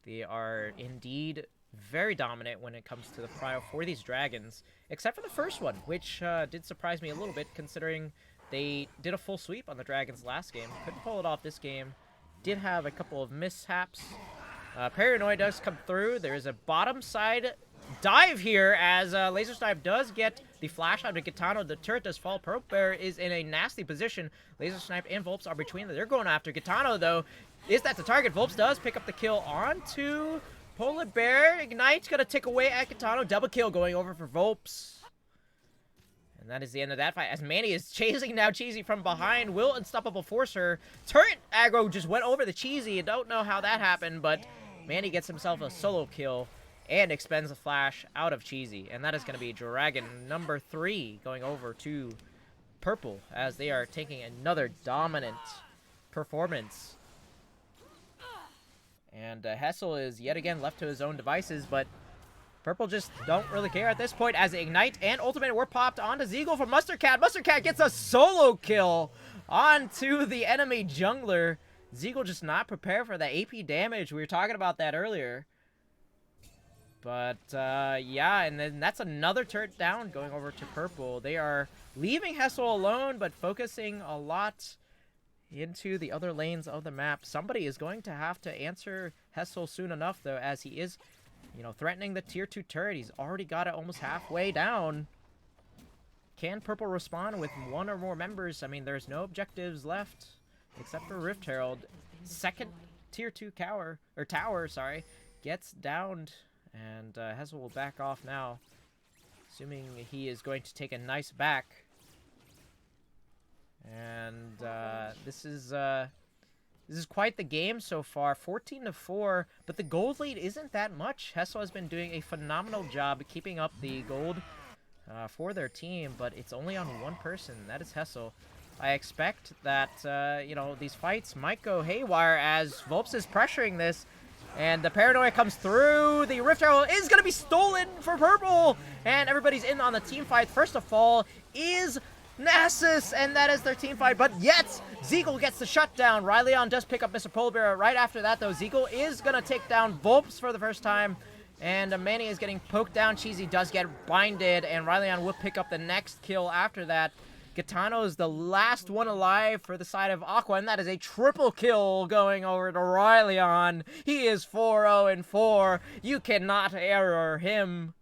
They are indeed very dominant when it comes to the prio for these dragons, except for the first one, which did surprise me a little bit, considering they did a full sweep on the dragons last game. Couldn't pull it off this game. Did have a couple of mishaps. Paranoid does come through. There is a bottom side dive here as Laser Snipe does get the flash out of Gitano. The turret does fall. Polar Bear is in a nasty position. Laser Snipe and Volps are between them. They're going after Gitano, though. Is that the target? Volps does pick up the kill onto Polar Bear. Ignite's going to tick away at Gitano. Double kill going over for Volps. And that is the end of that fight, as Manny is chasing now Cheesy from behind. Will Unstoppable Force her. Turret aggro just went over the Cheesy. I don't know how that happened, but Manny gets himself a solo kill. and expends a flash out of Cheesy. And that is going to be Dragon number 3 going over to Purple as they are taking another dominant performance. And Hessel is yet again left to his own devices, but Purple just don't really care at this point as Ignite and Ultimate were popped onto Zeagle from Mustard Cat. Mustard Cat gets a solo kill onto the enemy jungler. Zeagle just not prepared for the AP damage. We were talking about that earlier. But, yeah, and then that's another turret down going over to Purple. They are leaving Hessel alone, but focusing a lot into the other lanes of the map. Somebody is going to have to answer Hessel soon enough, though, as he is, you know, threatening the tier 2 turret. He's already got it almost halfway down. Can Purple respond with one or more members? I mean, there's no objectives left except for Rift Herald. Second tier 2 tower, gets downed, and Hessel will back off now, assuming he is going to take a nice back. And this is quite the game so far, 14-4, but the gold lead isn't that much. Hessel has been doing a phenomenal job keeping up the gold for their team, but it's only on one person. That is Hessel. I expect that, you know, these fights might go haywire as Volps is pressuring this, and the Paranoia comes through. The Rift Arrow is going to be stolen for Purple, and everybody's in on the team fight. First to fall is Nasus, and that is their team fight, but yet Zeagle gets the shutdown. Ryleon does pick up Mr. Polar Bear. Right after that, though, Zeagle is going to take down Volps for the first time, and Manny is getting poked down. Cheesy does get binded, and Ryleon will pick up the next kill after that. Gitano is the last one alive for the side of Aqua, and that is a triple kill going over to Ryleon. He is 4-0-4. You cannot error him.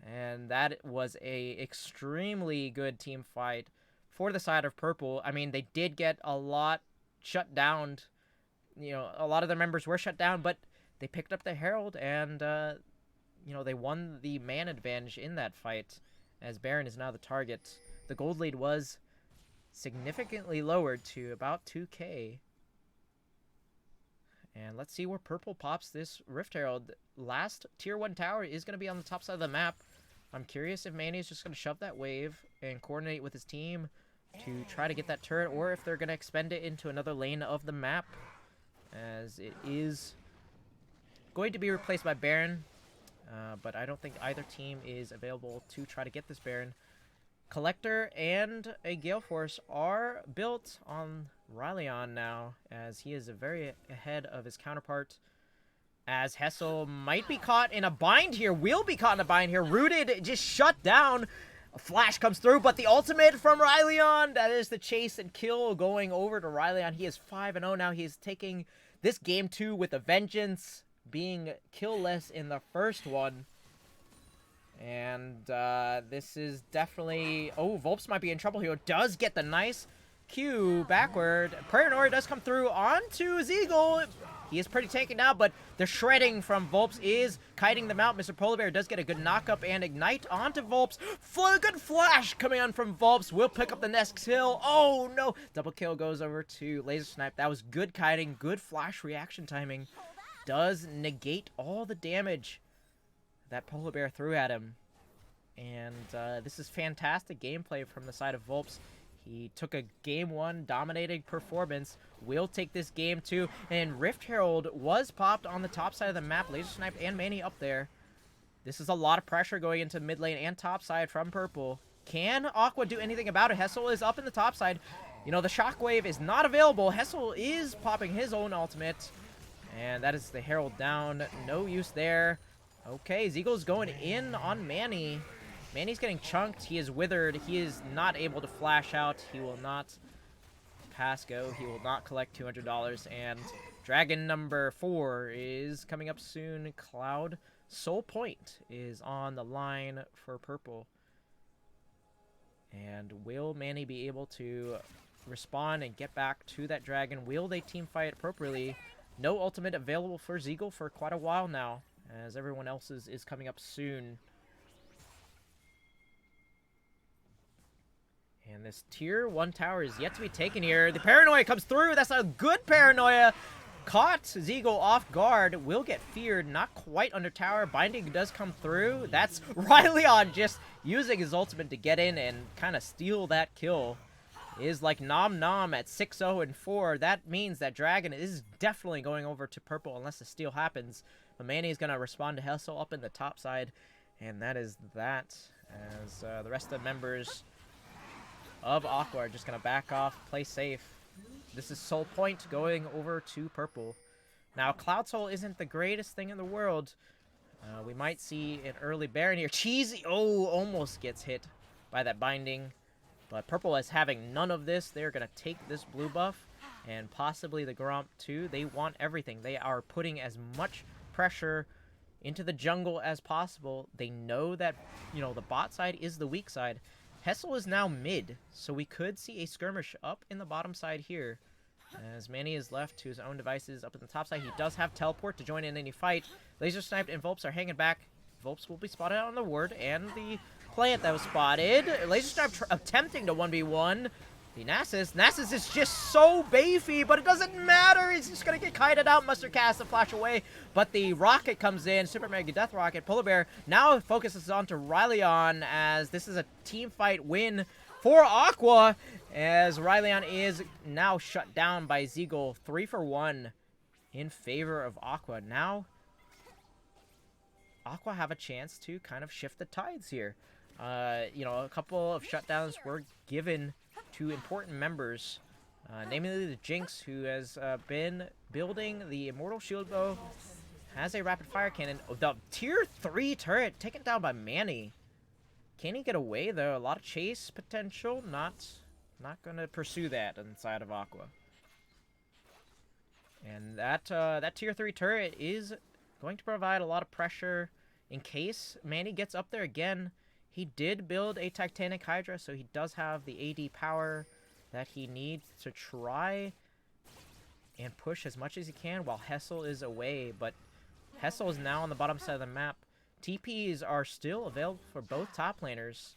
And that was a extremely good team fight for the side of Purple. I mean, they did get a lot shut down. You know, a lot of their members were shut down, but they picked up the Herald, and, you know, they won the man advantage in that fight, as Baron is now the target. The gold lead was significantly lowered to about 2K. And let's see where Purple pops this Rift Herald. Last tier 1 tower is going to be on the top side of the map. I'm curious if Manny is just going to shove that wave and coordinate with his team to try to get that turret, or if they're going to expend it into another lane of the map, as it is going to be replaced by Baron. But I don't think either team is available to try to get this Baron. Collector and a Gale Force are built on Ryleon now, as he is very ahead of his counterpart. As Hessel might be caught in a bind here, will be caught in a bind here. Rooted, just shut down. A flash comes through, but the ultimate from Ryleon, that is the chase and kill going over to Ryleon. He is 5-0 now. He is taking this game 2 with a vengeance, being kill-less in the first one. And this is definitely... Oh, Volps might be in trouble here. Does get the nice Q backward. Paranoia does come through onto Zeagle. He is pretty taken now, but the shredding from Volps is kiting them out. Mr. Polar Bear does get a good knock-up and ignite onto Volps. Good flash coming on from Volps. Will pick up the next kill. Oh, no. Double kill goes over to Laser Snipe. That was good kiting, good flash reaction timing. Does negate all the damage that Polar Bear threw at him. And this is fantastic gameplay from the side of Volps. He took a game 1 dominating performance. Will take this game 2. And Rift Herald was popped on the top side of the map. Laser Snipe and Manny up there. This is a lot of pressure going into mid lane and top side from Purple. Can Aqua do anything about it? Hessel is up in the top side. You know, the shockwave is not available. Hessel is popping his own ultimate. And that is the Herald down. No use there. Okay, Zeagle's going in on Manny. Manny's getting chunked. He is withered. He is not able to flash out. He will not pass go. He will not collect $200. And Dragon number 4 is coming up soon. Cloud Soul Point is on the line for Purple. And will Manny be able to respond and get back to that Dragon? Will they team fight appropriately? No ultimate available for Zeagle for quite a while now, as everyone else's is coming up soon. And this tier 1 tower is yet to be taken here. The Paranoia comes through. That's a good Paranoia. caught Zeagle off guard, will get feared, not quite under tower. Binding does come through. That's Ryleon just using his ultimate to get in and kind of steal that kill. Is like Nom Nom at 6-0 and 4. That means that Dragon is definitely going over to purple unless the steal happens. But Manny is going to respond to Hessel up in the top side. And that is that. As the rest of the members of Aqua are just going to back off, play safe. This is Soul Point going over to purple. Now, Cloud Soul isn't the greatest thing in the world. We might see an early Baron here. Cheesy! Oh, almost gets hit by that binding. But purple is having none of this. They're going to take this blue buff and possibly the Gromp too. They want everything. They are putting as much pressure into the jungle as possible. They know that, you know, the bot side is the weak side. Hessel is now mid, so we could see a skirmish up in the bottom side here. As Manny is left to his own devices up in the top side. He does have teleport to join in any fight. Laser Sniped and Volps are hanging back. Volps will be spotted on the ward, and the plant that was spotted. Laser Snipe attempting to 1v1. The Nasus is just so beefy, but it doesn't matter. He's just going to get kited out. Mustard Cast to flash away, but the rocket comes in. Super Mega Death Rocket. Polar Bear now focuses on to Ryleon as this is a team fight win for Aqua, as Ryleon is now shut down by Zeagle. 3 for 1 in favor of Aqua. Now, Aqua have a chance to kind of shift the tides here. You know, a couple of shutdowns were given to important members, namely the Jinx, who has been building the Immortal Shield Bow, has a rapid fire cannon. Oh, the tier 3 turret taken down by Manny. Can he get away though? A lot of chase potential. Not gonna pursue that inside of Aqua. And that that tier 3 turret is going to provide a lot of pressure in case Manny gets up there again. He did build a Titanic Hydra, so he does have the AD power that he needs to try and push as much as he can while Hessel is away. But Hessel is now on the bottom side of the map. TPs are still available for both top laners.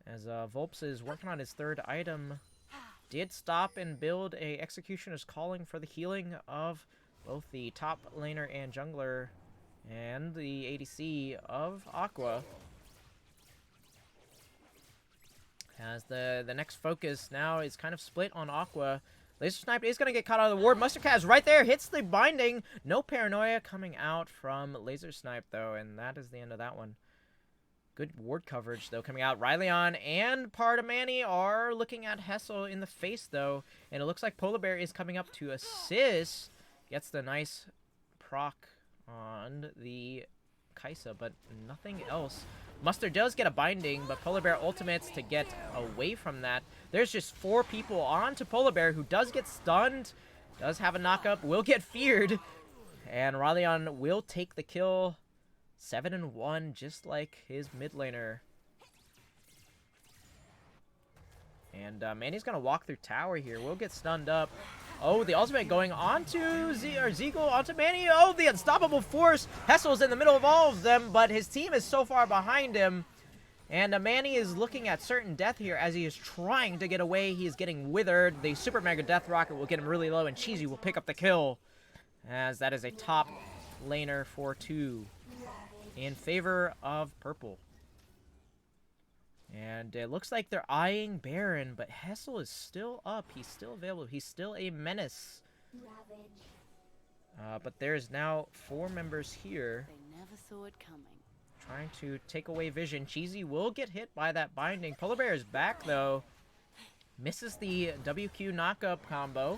As Volps is working on his third item. Did stop and build a Executioner's Calling for the healing of both the top laner and jungler and the ADC of Aqua. As the next focus now is kind of split on Aqua. Laser Snipe is going to get caught out of the ward. Mustard Cat is right there, hits the binding. No paranoia coming out from Laser Snipe, though, and that is the end of that one. Good ward coverage, though, coming out. Ryleon and part of Manny are looking at Hessel in the face, though, and it looks like Polar Bear is coming up to assist. Gets the nice proc on the Kaisa, but nothing else. Mustard does get a binding, but Polar Bear ultimates to get away from that. There's just 4 people on to Polar Bear, who does get stunned, does have a knockup, will get feared, and Ryleon will take the kill. 7 and 1, just like his mid laner. And Manny's gonna walk through tower here. Will get stunned up. Oh, the ultimate going onto Zeagle, onto Manny. Oh, the unstoppable force. Hessel's in the middle of all of them, but his team is so far behind him. And Manny is looking at certain death here as he is trying to get away. He is getting withered. The Super Mega Death Rocket will get him really low, and Cheesy will pick up the kill. As that is a top laner for 2 in favor of purple. And it looks like they're eyeing Baron, but Hessel is still up. He's still available. He's still a menace. But there's now 4 members here. They never saw it coming. Trying to take away vision. Cheesy will get hit by that binding. Polar Bear is back, though. Misses the WQ knockup combo.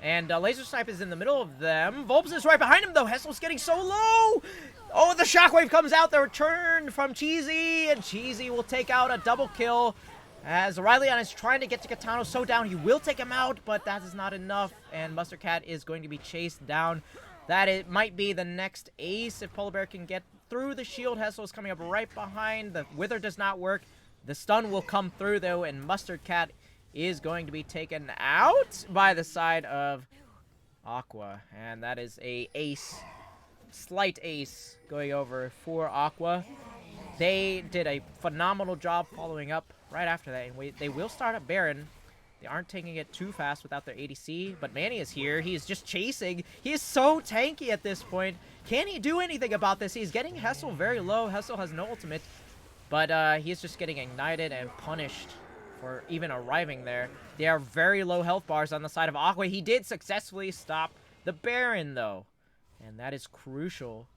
And Laser Snipe is in the middle of them. Volps is right behind him, though. Hessel's getting so low. Oh, the shockwave comes out. The return from Cheesy. And Cheesy will take out a double kill. As Ryleon is trying to get to Katano so down. He will take him out, but that is not enough. And Mustard Cat is going to be chased down. That it might be the next ace if Polar Bear can get through the shield. Hessel is coming up right behind. The Wither does not work. The stun will come through, though, and Mustard Cat is going to be taken out by the side of Aqua. And that is a ace. Slight ace going over for Aqua. They did a phenomenal job following up right after that. And they will start up Baron. They aren't taking it too fast without their ADC, but Manny is here. He is just chasing. He is so tanky at this point. Can he do anything about this? He's getting Hessel very low. Hessel has no ultimate, but he is just getting ignited and punished for even arriving there. They are very low health bars on the side of Aqua. He did successfully stop the Baron, though, and that is crucial,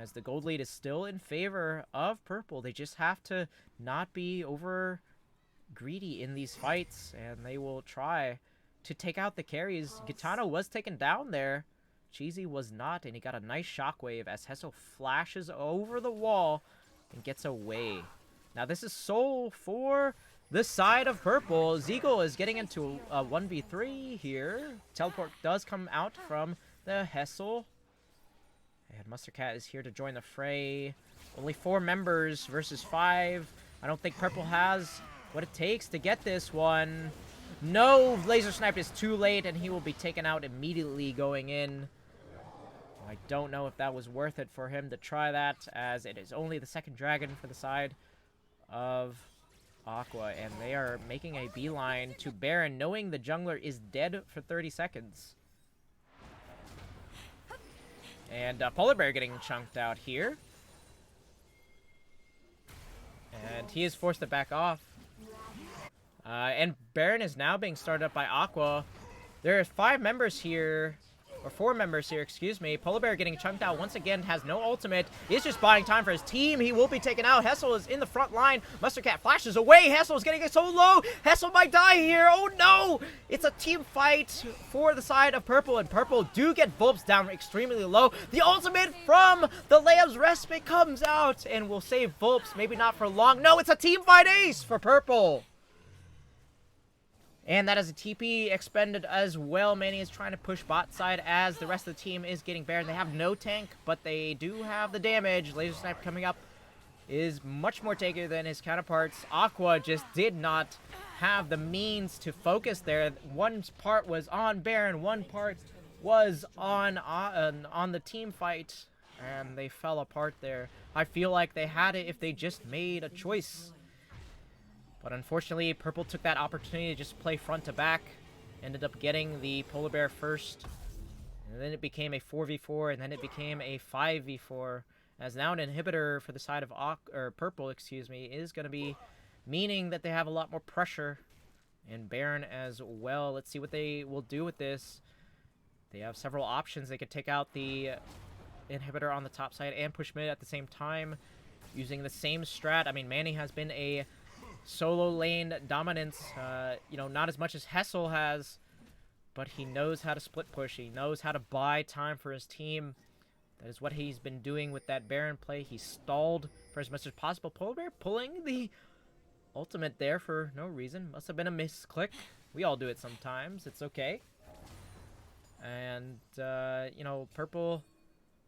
as the gold lead is still in favor of Purple. They just have to not be over greedy in these fights, and they will try to take out the carries. Gitano was taken down there. Cheesy was not, and he got a nice shockwave as Hessel flashes over the wall and gets away. Now this is Soul for the side of Purple. Zeagle is getting into a 1v3 here. Teleport does come out from the Hessel. And Mustard Cat is here to join the fray. Only 4 members versus 5. I don't think Purple has what it takes to get this one. No, Laser Snipe is too late, and he will be taken out immediately going in. I don't know if that was worth it for him to try that, as it is only the second dragon for the side of Aqua, and they are making a beeline to Baron, knowing the jungler is dead for 30 seconds. And Polar Bear getting chunked out here. And he is forced to back off. And Baron is now being started up by Aqua. There are 5 members here, or 4 members here, excuse me. Polar Bear getting chunked out once again, has no ultimate. He's just buying time for his team. He will be taken out. Hessel is in the front line. Mustard Cat flashes away. Hessel is getting it so low. Hessel might die here. Oh no! It's a team fight for the side of Purple, and Purple do get Vulps down extremely low. The ultimate from the Lamb's Respite comes out and will save Vulps. Maybe not for long. No, it's a team fight ace for Purple. And that is a TP expended as well. Manny is trying to push bot side as the rest of the team is getting Baron. They have no tank, but they do have the damage. Laser Snipe coming up is much more tankier than his counterparts. Aqua just did not have the means to focus there. One part was on Baron, one part was on the team fight, and they fell apart there. I feel like they had it if they just made a choice. But unfortunately, Purple took that opportunity to just play front to back. Ended up getting the Polar Bear first. And then it became a 4v4, and then it became a 5v4. As now an inhibitor for the side of Purple, excuse me, is going to be meaning that they have a lot more pressure. And Baron as well. Let's see what they will do with this. They have several options. They could take out the inhibitor on the top side and push mid at the same time, using the same strat. I mean, Manny has been a solo lane dominance, you know, not as much as Hessel has, but he knows how to split push. He knows how to buy time for his team. That is what he's been doing with that Baron play. He stalled for as much as possible. Polar Bear pulling the ultimate there for no reason. Must have been a misclick. We all do it sometimes. It's okay. And, you know, Purple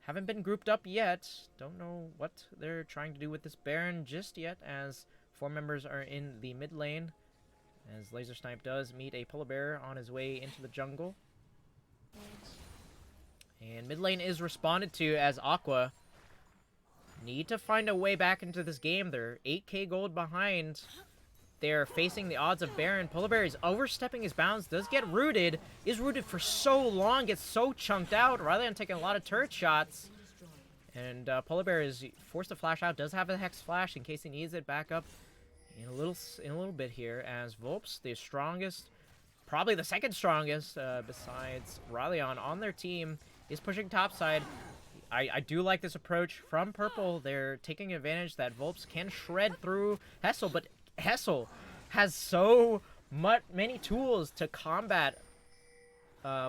haven't been grouped up yet. Don't know what they're trying to do with this Baron just yet, as 4 members are in the mid lane, as Laser Snipe does meet a Polar Bear on his way into the jungle. And mid lane is responded to as Aqua need to find a way back into this game. They're 8k gold behind. They're facing the odds of Baron. Polar Bear is overstepping his bounds, does get rooted, is rooted for so long, gets so chunked out, rather than taking a lot of turret shots. And Polar Bear is forced to flash out, does have a Hex Flash in case he needs it back up in a little bit here, as Vulps, the strongest, probably the second strongest, besides Rayleon on their team, is pushing topside. I do like this approach from Purple. They're taking advantage that Vulps can shred through Hessel, but Hessel has so many tools to combat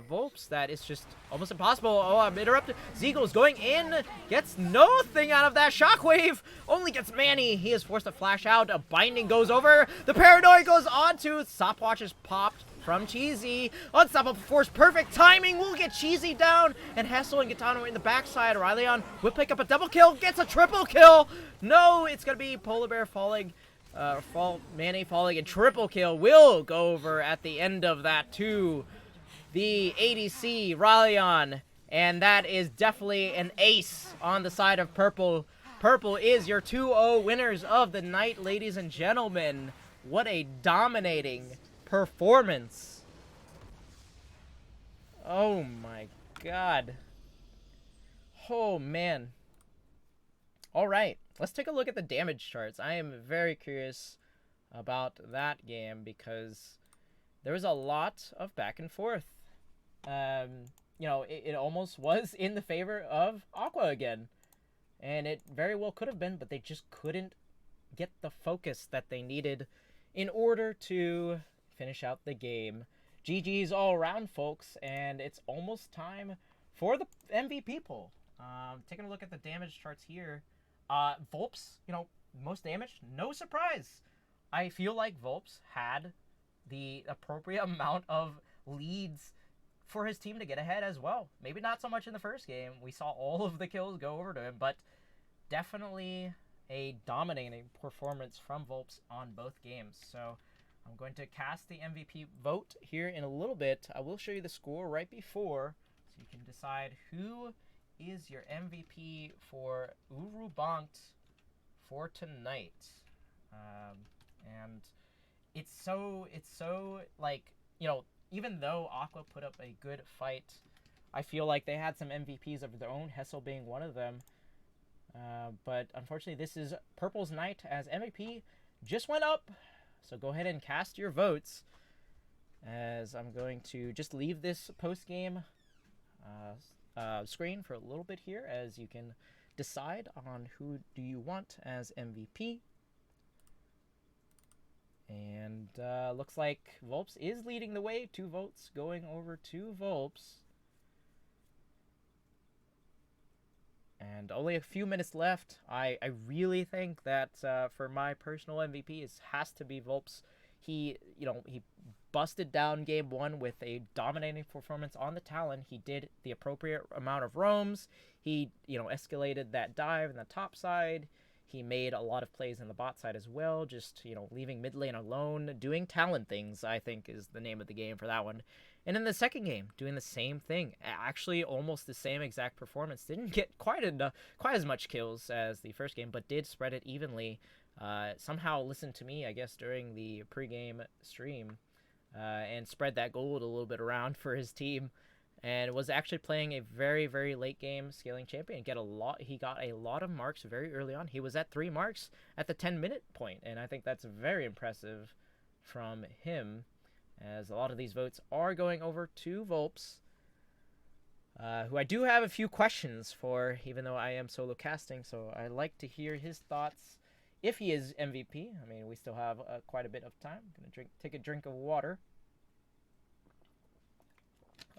Vulps that it's just almost impossible. Oh, I'm interrupted. Zeagle's going in, gets nothing out of that shockwave, only gets Manny. He is forced to flash out. A binding goes over. The paranoia goes on to stopwatch is popped from Cheesy. Unstoppable force, perfect timing. We'll get Cheesy down, and Hessel and Gitano in the backside. Rayleon will pick up a double kill, gets a triple kill. No, it's gonna be Polar Bear falling. Manny falling, and triple kill will go over at the end of that too. The ADC, Rayleon, and that is definitely an ace on the side of Purple. Purple is your 2-0 winners of the night, ladies and gentlemen. What a dominating performance. Oh my god. Oh man. All right, let's take a look at the damage charts. I am very curious about that game because there was a lot of back and forth. You know, it almost was in the favor of Aqua again. And it very well could have been, but they just couldn't get the focus that they needed in order to finish out the game. GG's all around, folks, and it's almost time for the MVP poll. Taking a look at the damage charts here. Volps, you know, most damage, no surprise. I feel like Volps had the appropriate amount of leads for his team to get ahead as well. Maybe not so much in the first game. We saw all of the kills go over to him, but definitely a dominating performance from Volps on both games. So I'm going to cast the MVP vote here in a little bit. I will show you the score right before so you can decide who is your MVP for UWRU Bonk for tonight. And it's so like, you know, even though Aqua put up a good fight, I feel like they had some MVPs of their own, Hessel being one of them. But unfortunately, this is Purple's night as MVP just went up. So go ahead and cast your votes as I'm going to just leave this post-game screen for a little bit here as you can decide on who do you want as MVP. And looks like Volps is leading the way. 2 votes going over to Volps. And only a few minutes left. I really think that for my personal MVP, it has to be Volps. He busted down game 1 with a dominating performance on the Talon. He did the appropriate amount of roams. He, escalated that dive in the top side. He made a lot of plays in the bot side as well, just, leaving mid lane alone. Doing Talon things, I think, is the name of the game for that one. And in the second game, doing the same thing. Actually, almost the same exact performance. Didn't get quite as much kills as the first game, but did spread it evenly. Somehow listened to me, I guess, during the pregame stream, and spread that gold a little bit around for his team. And was actually playing a very, very late game scaling champion. He got a lot of marks very early on. He was at 3 marks at the 10-minute point, and I think that's very impressive from him, as a lot of these votes are going over to Volps, who I do have a few questions for, even though I am solo casting, so I'd like to hear his thoughts if he is MVP. I mean, we still have quite a bit of time. I'm going to take a drink of water.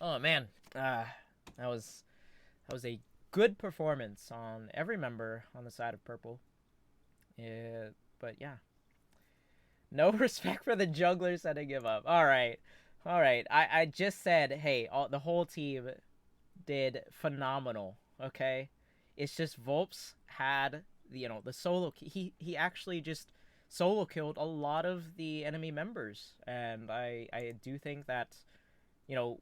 Oh man, that was a good performance on every member on the side of Purple. But yeah, no respect for the jungler, said to give up. All right. I just said, hey, the whole team did phenomenal. Okay, it's just Volps had the solo. He actually just solo killed a lot of the enemy members, and I do think that,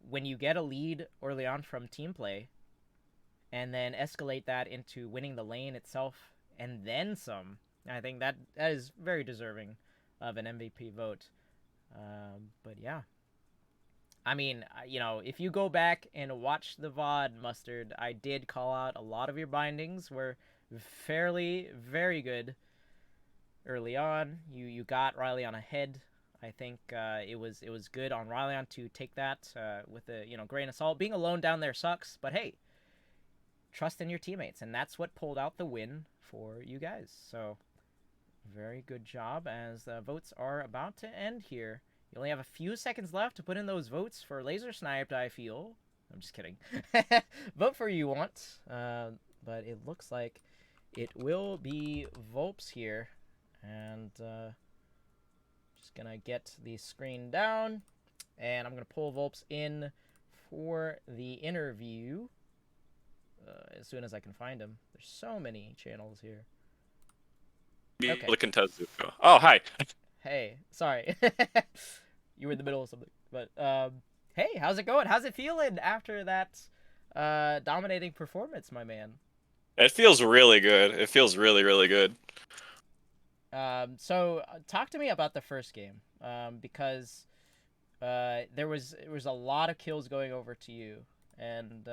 when you get a lead early on from team play and then escalate that into winning the lane itself and then some, I think that is very deserving of an MVP vote. But yeah. I mean, if you go back and watch the VOD, Mustard, I did call out a lot of your bindings were very good early on. You got Riley on ahead. I think it was good on Rylaion to take that with a grain of salt. Being alone down there sucks, but hey, trust in your teammates, and that's what pulled out the win for you guys. So very good job, as the votes are about to end here. You only have a few seconds left to put in those votes for Laser Sniped, I feel. I'm just kidding. Vote for who you want, but it looks like it will be Volps here, and just gonna get the screen down, and I'm gonna pull Volps in for the interview as soon as I can find him. There's so many channels here. Okay. Look into Zuko. Oh, hi. Hey, sorry. You were in the middle of something. But hey, how's it going? How's it feeling after that dominating performance, my man? It feels really good. It feels really good. So talk to me about the first game, because there was a lot of kills going over to you, and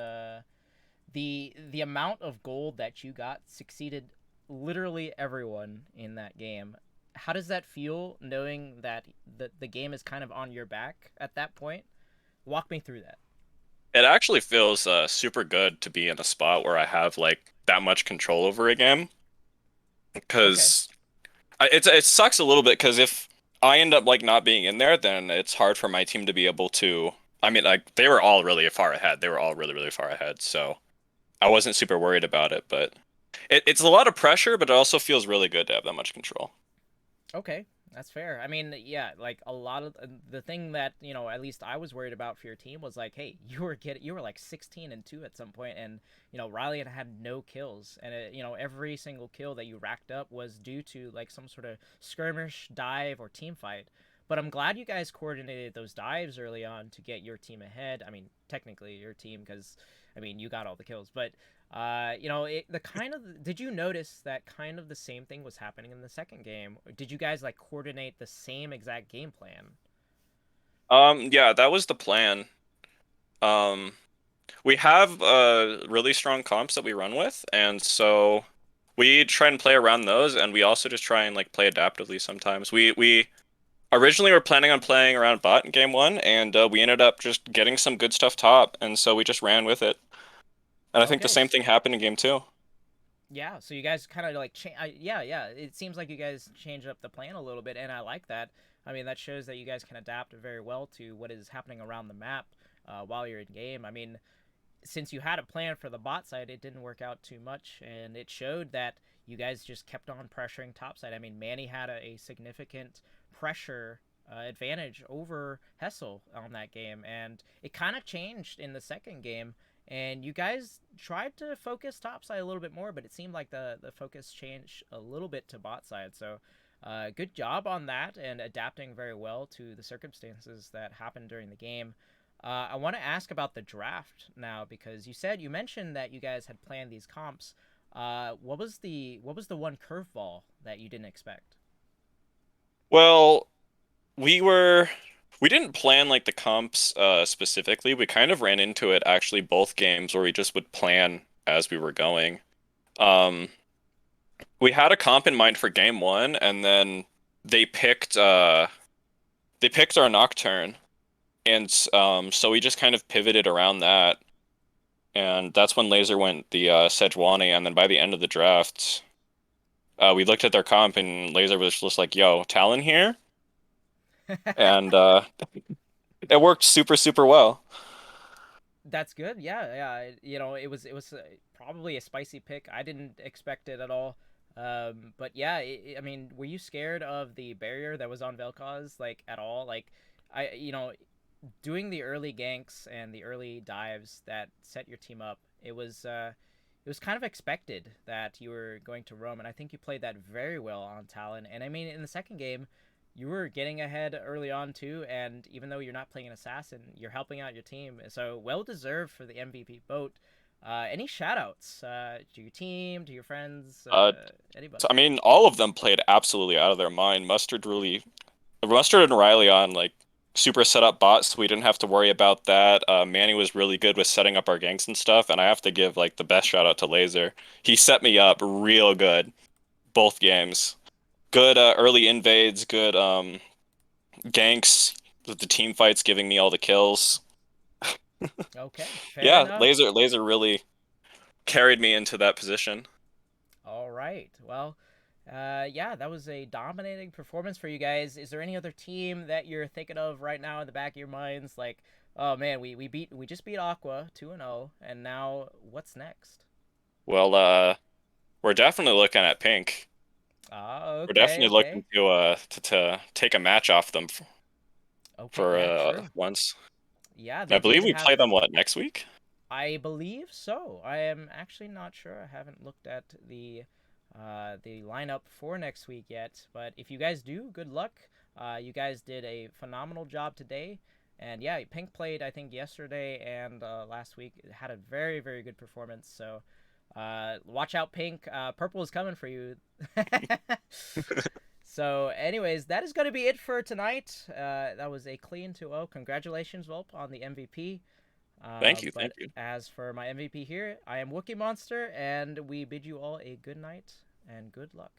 the amount of gold that you got succeeded literally everyone in that game. How does that feel knowing that the game is kind of on your back at that point? Walk me through that. It actually feels super good to be in a spot where I have like that much control over a game Okay. because it sucks a little bit because if I end up like not being in there, then it's hard for my team to be able to. I mean, like they were all really far ahead. They were all really, really far ahead. So I wasn't super worried about it, but it's a lot of pressure, but it also feels really good to have that much control. Okay, that's fair. I mean, yeah, like a lot of the thing that at least I was worried about for your team was like, hey, you were like 16-2 at some point, and Riley had no kills, and every single kill that you racked up was due to like some sort of skirmish, dive, or team fight. But I'm glad you guys coordinated those dives early on to get your team ahead. I mean, technically your team, because I mean you got all the kills, but the kind of did you notice that kind of the same thing was happening in the second game? Did you guys like coordinate the same exact game plan? Yeah, that was the plan. Um, we have really strong comps that we run with, and so we try and play around those, and we also just try and like play adaptively sometimes. We originally were planning on playing around bot in game one, and we ended up just getting some good stuff top, and so we just ran with it. And I think the Okay, same thing happened in game two. yeah. So you guys kind of like yeah, yeah. It seems like you guys changed up the plan a little bit, and I like that. I mean, that shows that you guys can adapt very well to what is happening around the map while you're in game. I mean, since you had a plan for the bot side, it didn't work out too much, and it showed that you guys just kept on pressuring top side. I mean, Manny had a significant pressure advantage over Hessel on that game, and it kind of changed in the second game. And you guys tried to focus top side a little bit more, but it seemed like the focus changed a little bit to bot side. So, good job on that and adapting very well to the circumstances that happened during the game. I want to ask about the draft now because you mentioned that you guys had planned these comps. What was the one curveball that you didn't expect? Well, we were we didn't plan like the comps specifically. We kind of ran into it actually both games where we just would plan as we were going. Um, we had a comp in mind for game one, and then they picked uh they picked our Nocturne, and so we just kind of pivoted around that, and that's when Laser went the Sejuani, and then by the end of the draft, we looked at their comp, and Laser was just like, "Yo, Talon here," and it worked super super well. That's good. Yeah, yeah. It was probably a spicy pick. I didn't expect it at all. But yeah, I mean, were you scared of the barrier that was on Vel'Koz like at all? Like, doing the early ganks and the early dives that set your team up, it was kind of expected that you were going to roam, and I think you played that very well on Talon. And I mean, in the second game, you were getting ahead early on too, and even though you're not playing an assassin, you're helping out your team. So well deserved for the MVP vote. Any shout outs to your team, to your friends, Uh, so, anybody? I mean, all of them played absolutely out of their mind. Mustard and Riley on like super setup bots, so we didn't have to worry about that. Manny was really good with setting up our ganks and stuff, and I have to give like the best shout out to Laser. He set me up real good both games. Good early invades, good ganks, with the team fights giving me all the kills. Okay, fair Yeah, enough. Laser really carried me into that position. All right. Well, yeah, that was a dominating performance for you guys. Is there any other team that you're thinking of right now in the back of your minds? Like, oh man, we just beat Aqua 2-0, and now what's next? Well, we're definitely looking at Pink. Ah, We're okay, definitely looking okay, to take a match off them okay. for Yeah, true. once. Yeah, I they believe did we play have. them what next week? I believe so. I am actually not sure. I haven't looked at the lineup for next week yet. But if you guys do, good luck. You guys did a phenomenal job today. And yeah, Pink played I think yesterday and last week. It had a very very good performance. So watch out, Pink. Purple is coming for you. So, anyways, that is going to be it for tonight. That was a clean 2-0. Congratulations, Volp, on the MVP. Thank you, But thank you. as for my MVP here, I am Wookie Monster, and we bid you all a good night and good luck.